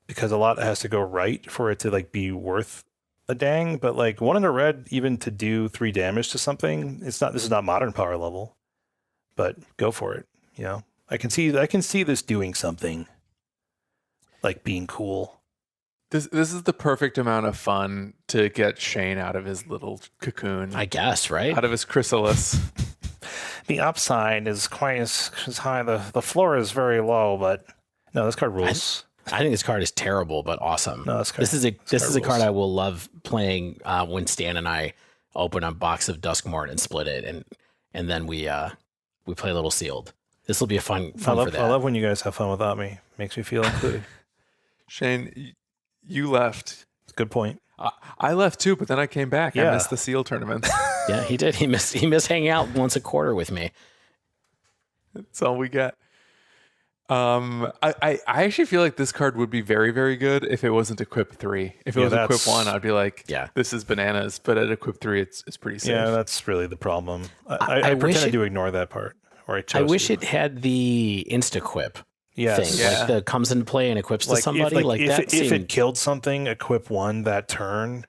Because a lot has to go right for it to like be worth a dang, but like 1 in a red, even to do 3 damage to something, this is not modern power level, but go for it. You know, I can see this doing something, like being cool. This is the perfect amount of fun to get Shane out of his little cocoon. I guess, right? Out of his chrysalis. The upside is quite as high. The floor is very low, but no, this card rules. I think this card is terrible, but awesome. No, this is a card I will love playing when Stan and I open a box of Duskmourn and split it, and then we play a little sealed. This will be a fun for that. I love when you guys have fun without me. Makes me feel included. Shane, you left. Good point. I left too, but then I came back. Yeah. I missed the seal tournament. Yeah, he did. He missed hanging out once a quarter with me. That's all we got. I actually feel like this card would be very, very good if it wasn't equip 3. If it was equip 1, I'd be like, this is bananas. But at equip 3, it's pretty safe. Yeah, that's really the problem. I pretended to ignore that part. Or I wish it had the insta-quip thing. Yeah. Like the comes into play and equips to somebody. If it killed something, equip 1 that turn.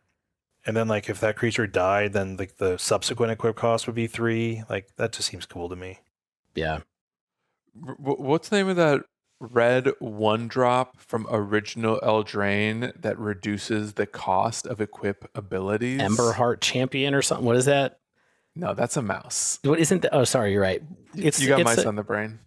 And then like if that creature died, then like the subsequent equip cost would be 3. Like that just seems cool to me. Yeah. What's the name of that red 1-drop from original Eldraine that reduces the cost of equip abilities? Emberheart Champion or something. What is that? No, that's a mouse. What isn't that? Oh, sorry, you're right. You got mice on the brain.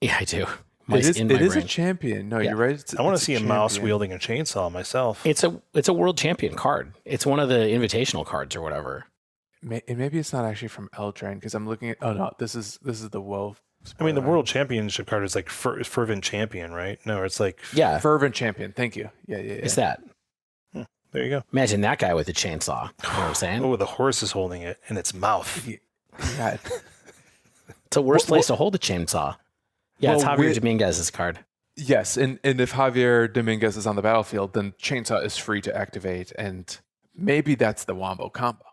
Yeah, I do. It Mice is, in my it is a brain. champion. No, Yeah. you're right. It's, I want to it's see a mouse champion. wielding a chainsaw myself. It's a world champion card. It's one of the invitational cards or whatever. And maybe it's not actually from Eldraine because I'm looking at. Oh no, this is the Woe. I mean, the spoiler. world championship card is like fervent champion, right? No, it's like Yeah, Fervent champion. Thank you. Yeah. it's that. there you go. Imagine that guy with a chainsaw. You know what I'm saying? Oh, the horse is holding it in its mouth. Yeah. It's the worst place to hold a chainsaw. Yeah, it's Well, Javier we- Dominguez's card. Yes, and if Javier Dominguez is on the battlefield, then chainsaw is free to activate, and maybe that's the wombo combo.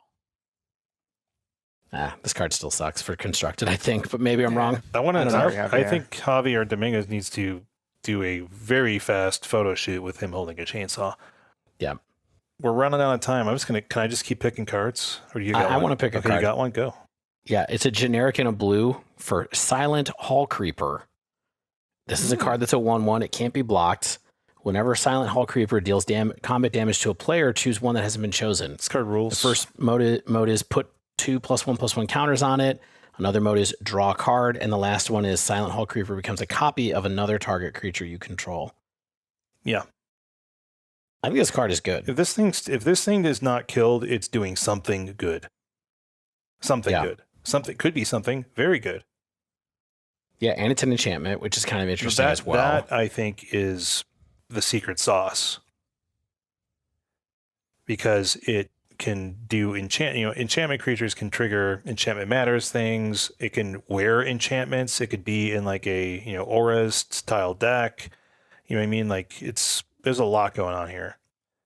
This card still sucks for constructed, I think, but maybe I'm wrong. I want I to. don't know. I think Javier Dominguez needs to do a very fast photo shoot with him holding a chainsaw. Yeah. We're running out of time. Can I just keep picking cards, or do you got I one? want to pick a Okay, card. you got one. Go. Yeah, it's a generic in a blue for Silent Hallcreeper. This is a card that's a 1/1. It can't be blocked. Whenever Silent Hallcreeper deals combat damage to a player, choose one that hasn't been chosen. This card rules. The first mode is put 2+1/+1 counters on it. Another mode is draw a card, and the last one is Silent Hallcreeper becomes a copy of another target creature you control. Yeah. I think this card is good. If this thing is not killed, it's doing something good. Something Yeah. good. Something could be something very good. Yeah, and it's an enchantment, which is kind of interesting as well. That I think is the secret sauce, because it can do enchantment creatures can trigger enchantment matters things. It can wear enchantments. It could be in like a auras style deck. You know what I mean? Like there's a lot going on here.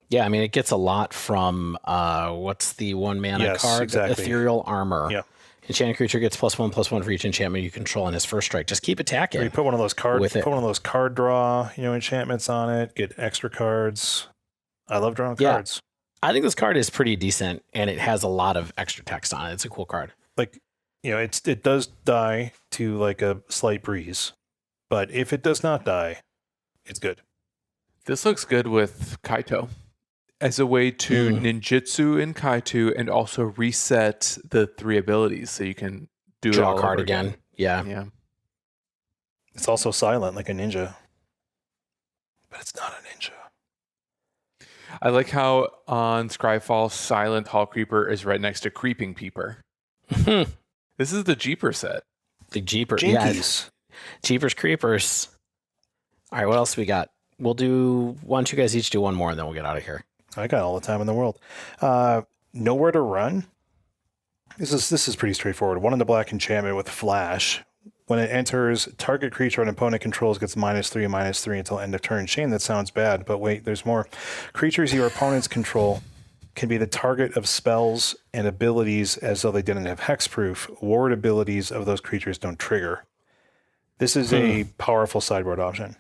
Yeah, I mean, it gets a lot from what's the 1 mana Yes, card? exactly. Ethereal Armor. Yeah. Enchanted creature gets +1/+1 for each enchantment you control in his first strike. Just keep attacking. Or you put one of those With it. put one of those card draw, enchantments on it, get extra cards. I love drawing Yeah. cards. I think this card is pretty decent, and it has a lot of extra text on it. It's a cool card. Like, it does die to like a slight breeze, but if it does not die, it's good. This looks good with Kaito as a way to ninjutsu in Kaito and also reset the 3 abilities so you can do it Draw all a card over again. Yeah. Yeah. It's also silent like a ninja, but it's not a ninja. I like how on Scryfall, Silent Hallcreeper is right next to Creeping Peeper. the This is the Jeeper set. Jeeper. Yeah, Jinkies. Jeepers Creepers. All right, what else we got? We'll do why don't you guys each do one more, and then we'll get out of here. I got all the time in the world. Nowhere to run. This is pretty straightforward. 1 in the black enchantment with flash. When it enters, target creature an opponent controls gets -3/-3 until end of turn. Shame that sounds bad, but wait, there's more. Creatures your opponents control can be the target of spells and abilities as though they didn't have hexproof. Ward abilities of those creatures don't trigger. This is a powerful sideboard option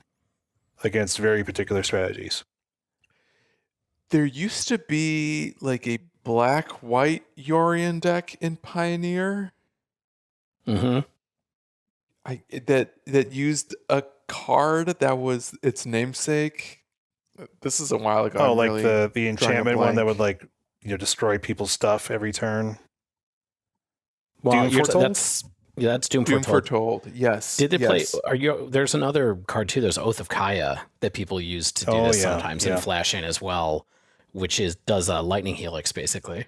against very particular strategies. There used to be like a black-white Yorion deck in Pioneer. Mm-hmm. That used a card that was its namesake. This is a while ago. Oh, I'm like really the enchantment one that blank. would like destroy people's stuff every turn. Well, Doom Foretold? that's Doom Doom Foretold. Foretold. Yes. Did they yes. play? There's another card too. There's Oath of Kaya that people use to do Oh, this yeah, sometimes yeah. and flash in as well, which does a lightning helix basically.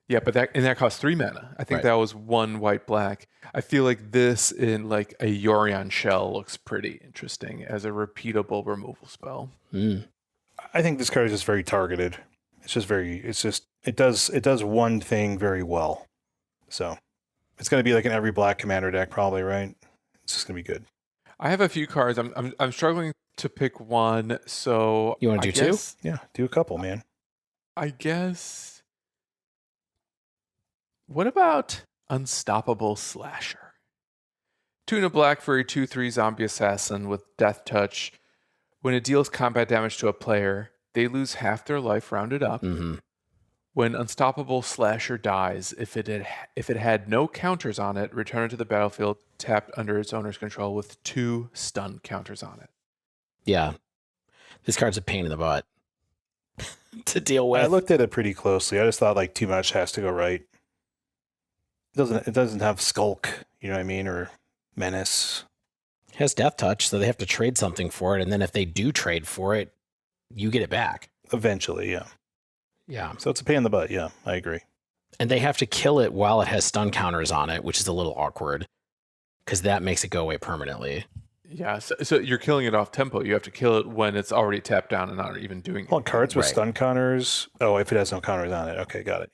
Yeah, but that costs 3 mana. I think Right. that was 1 white black. I feel like this in like a Yorion shell looks pretty interesting as a repeatable removal spell. Mm. I think this card is just very targeted. It does one thing very well. So it's going to be like in every black commander deck probably, right? It's just going to be good. I have a few cards. I'm struggling to pick one. So You wanna do two? Yeah, do a couple, man. I guess. What about Unstoppable Slasher? 2 in a black for a 2/3 zombie assassin with Death Touch. When it deals combat damage to a player, they lose half their life rounded up. Mm-hmm. When Unstoppable Slasher dies, if it had no counters on it, return it to the battlefield tapped under its owner's control with 2 stun counters on it. Yeah, this card's a pain in the butt to deal with. I looked at it pretty closely. I just thought like too much has to go right. It doesn't have skulk, you know what I mean? Or Menace. It has Death Touch, so they have to trade something for it, and then if they do trade for it, you get it back. Eventually, yeah. Yeah. So it's a pain in the butt, yeah, I agree. And they have to kill it while it has stun counters on it, which is a little awkward, because that makes it go away permanently. Yeah, so you're killing it off tempo. You have to kill it when it's already tapped down and not even doing Well, cards with Right. stun counters. Oh, if it has no counters on it. Okay, got it.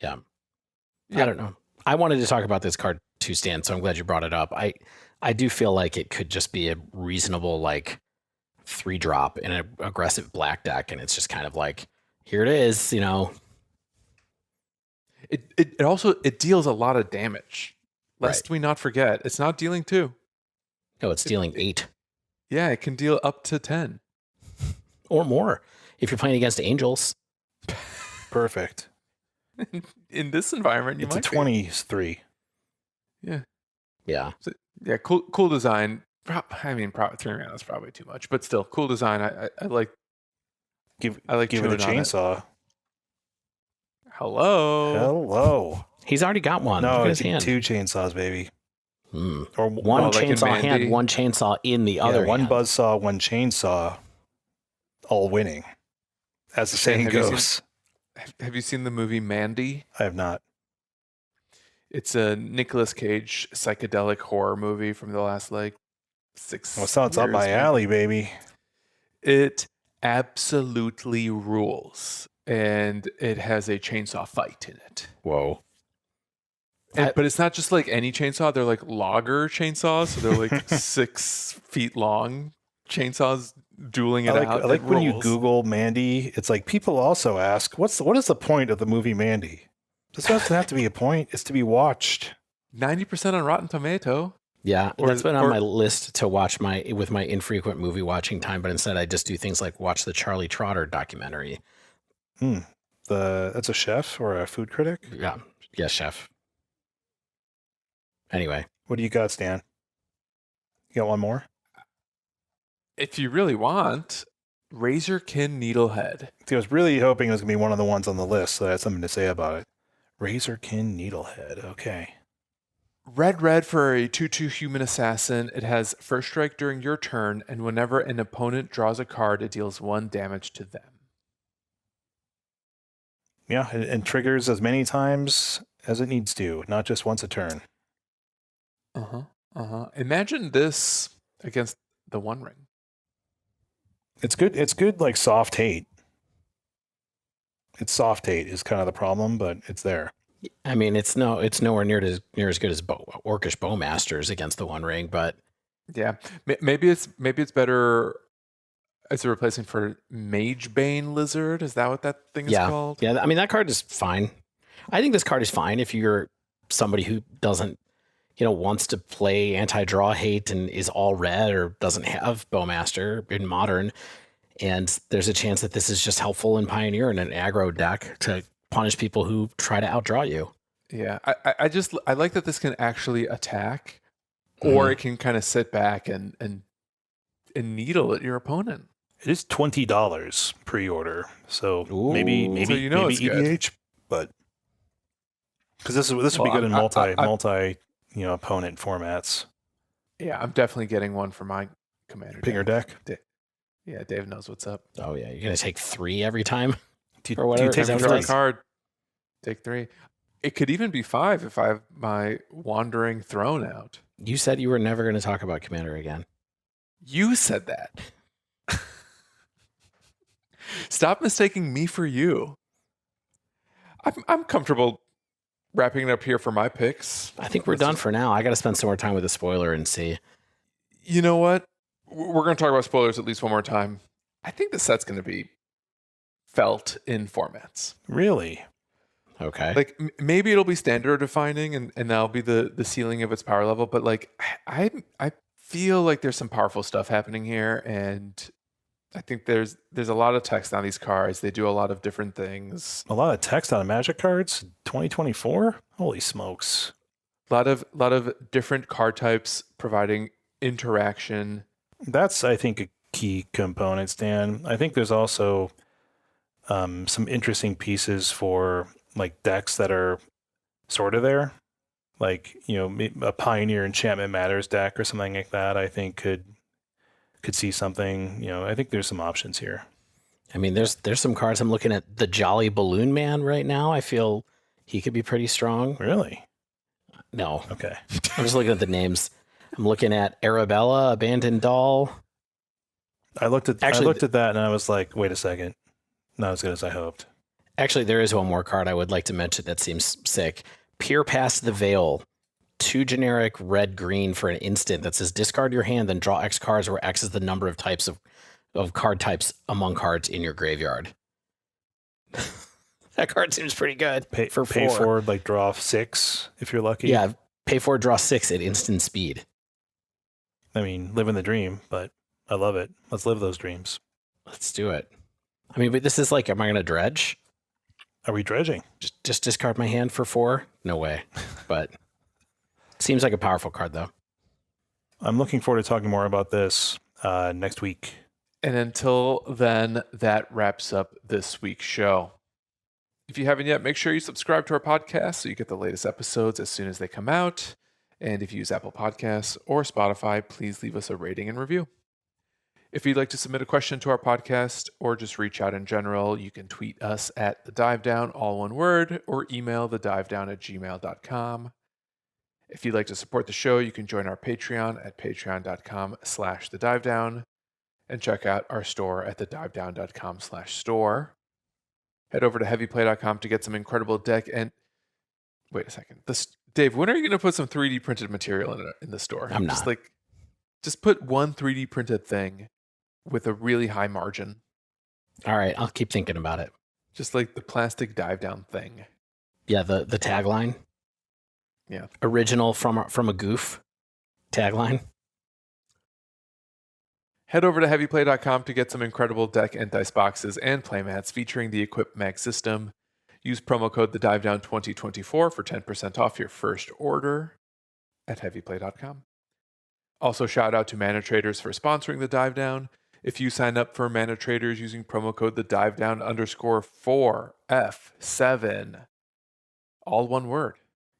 Yeah. I don't know. I wanted to talk about this card too, Stan, so I'm glad you brought it up. I do feel like it could just be a reasonable, like, 3-drop in an aggressive black deck, and it's just kind of like, here it is, you know. It also deals a lot of damage. Lest we not forget, it's not dealing 2. No, it's dealing 8 Yeah, it can deal up to 10 or more if you're playing against angels. Perfect. in this environment. You It's a might 23. Yeah, Yeah. so, yeah. Cool design. I mean, 3 mana is probably too much, but still, cool design. I like. Give I like it a chewing on it. chainsaw. Hello. Hello. He's already got one. Look No, at it's his hand. 2 chainsaws, baby. Or One like in chainsaw hand, Mandy. one chainsaw in the other one hand. buzzsaw, one chainsaw, all winning. As the Shane, saying have you goes. Have you seen the movie Mandy? I have not. It's a Nicolas Cage psychedelic horror movie from the last 6 Well, so it's up years, my maybe. alley, baby. It absolutely rules, and it has a chainsaw fight in it. Whoa. But it's not just like any chainsaw; they're like logger chainsaws, so they're like 6 feet long chainsaws dueling it out. I like It when you rules. Google Mandy, it's like people also ask, what is the point of the movie Mandy? This doesn't have to be a point. It's to be watched. 90% on Rotten Tomato. Yeah, Or- that's been on or- my list to watch with my infrequent movie watching time, but instead I just do things like watch the Charlie Trotter documentary. That's a chef or a food critic? Yeah. Yes, chef. Anyway. What do you got, Stan? You got one more? If you really want, Razorkin Needlehead. See, I was really hoping it was going to be one of the ones on the list, so I had something to say about it. Razorkin Needlehead. Okay. Red for a 2/2 human assassin. It has first strike during your turn, and whenever an opponent draws a card, it deals 1 damage to them. Yeah, and triggers as many times as it needs to, not just once a turn. Imagine this against the One Ring. It's good. It's good, like soft hate. It's soft hate is kind of the problem, but it's there. I mean, it's nowhere near as good as Orcish Bowmasters against the One Ring, but Yeah, maybe it's better as a replacement for Mage Bane Lizard. Is that what that thing is called? Yeah, I mean, that card is fine. I think this card is fine if you're somebody who doesn't, wants to play anti-draw hate and is all red or doesn't have Bowmaster in Modern. And there's a chance that this is just helpful in Pioneer in an aggro deck to punish people who try to outdraw you. Yeah, I like that this can actually attack, or it can kind of sit back and needle at your opponent. It is $20 pre-order, so Ooh. maybe So you know maybe it's good. EDH, but because this would be good in multi opponent formats. Yeah, I'm definitely getting one for my commander. Pinger deck. Yeah, Dave knows what's up. Oh yeah, you're gonna take 3 every time. Do Or whatever. you take Is that Draw what a it is? card. Take 3. It could even be 5 if I have my Wandering Throne out. You said you were never going to talk about Commander again. You said that. Stop mistaking me for you. I'm comfortable wrapping it up here for my picks. I think we're done for now. I got to spend some more time with the spoiler and see. You know what? We're going to talk about spoilers at least one more time. I think the set's going to be felt in formats. Really? Okay. Like maybe it'll be standard defining and that'll be the ceiling of its power level. But like I feel like there's some powerful stuff happening here, and I think there's a lot of text on these cards. They do a lot of different things. A lot of text on Magic cards. 2024. Holy smokes! A lot of different card types providing interaction. That's, I think, a key component, Stan. I think there's also some interesting pieces for like decks that are sort of there. like, a Pioneer Enchantment Matters deck or something like that, I think could see something. I think there's some options here. I mean, there's some cards. I'm looking at the Jolly Balloon Man right now. I feel he could be pretty strong. Really? No. Okay. I'm just looking at the names. I'm looking at Arabella, Abandoned Doll. I looked at that and I was like, wait a second. Not as good as I hoped. Actually, there is one more card I would like to mention that seems sick. Peer Past the Veil. 2 generic red-green for an instant that says discard your hand, then draw X cards, where X is the number of types of card types among cards in your graveyard. That card seems pretty good. Pay 4. forward, like draw 6 if you're lucky. Yeah, pay 4, draw 6 at instant speed. I mean, living the dream, but I love it. Let's live those dreams. Let's do it. I mean, but this is like, am I going to dredge? Are we dredging? Just discard my hand for 4? No way. But seems like a powerful card, though. I'm looking forward to talking more about this next week. And until then, that wraps up this week's show. If you haven't yet, make sure you subscribe to our podcast so you get the latest episodes as soon as they come out. And if you use Apple Podcasts or Spotify, please leave us a rating and review. If you'd like to submit a question to our podcast or just reach out in general, you can tweet us at The Dive Down, all one word, or email thedivedown@gmail.com. If you'd like to support the show, you can join our Patreon at patreon.com/thedivedown and check out our store at thedivedown.com/store. Head over to heavyplay.com to get some incredible deck and wait a second. Dave, when are you going to put some 3D printed material in the store? I'm not. Just put one 3D printed thing with a really high margin. All right, I'll keep thinking about it. Just like the plastic dive down thing. Yeah, the tagline. Yeah. Original from a goof tagline. Head over to heavyplay.com to get some incredible deck and dice boxes and playmats featuring the Equip Mag system. Use promo code TheDiveDown2024 for 10% off your first order at heavyplay.com. Also, shout out to Mana Traders for sponsoring the Dive Down. If you sign up for Mana Traders using promo code TheDiveDown_4F7, all one word,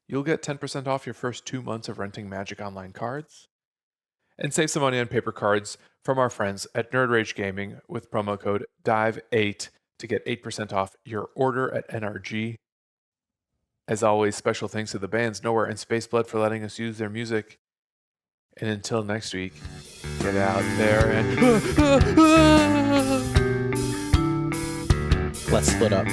you'll get 10% off your first 2 months of renting Magic Online cards. And save some money on paper cards from our friends at Nerd Rage Gaming with promo code DIVE8 to get 8% off your order at NRG. As always, special thanks to the bands Nowhere and Spaceblood for letting us use their music. And until next week, get out there and Let's split up.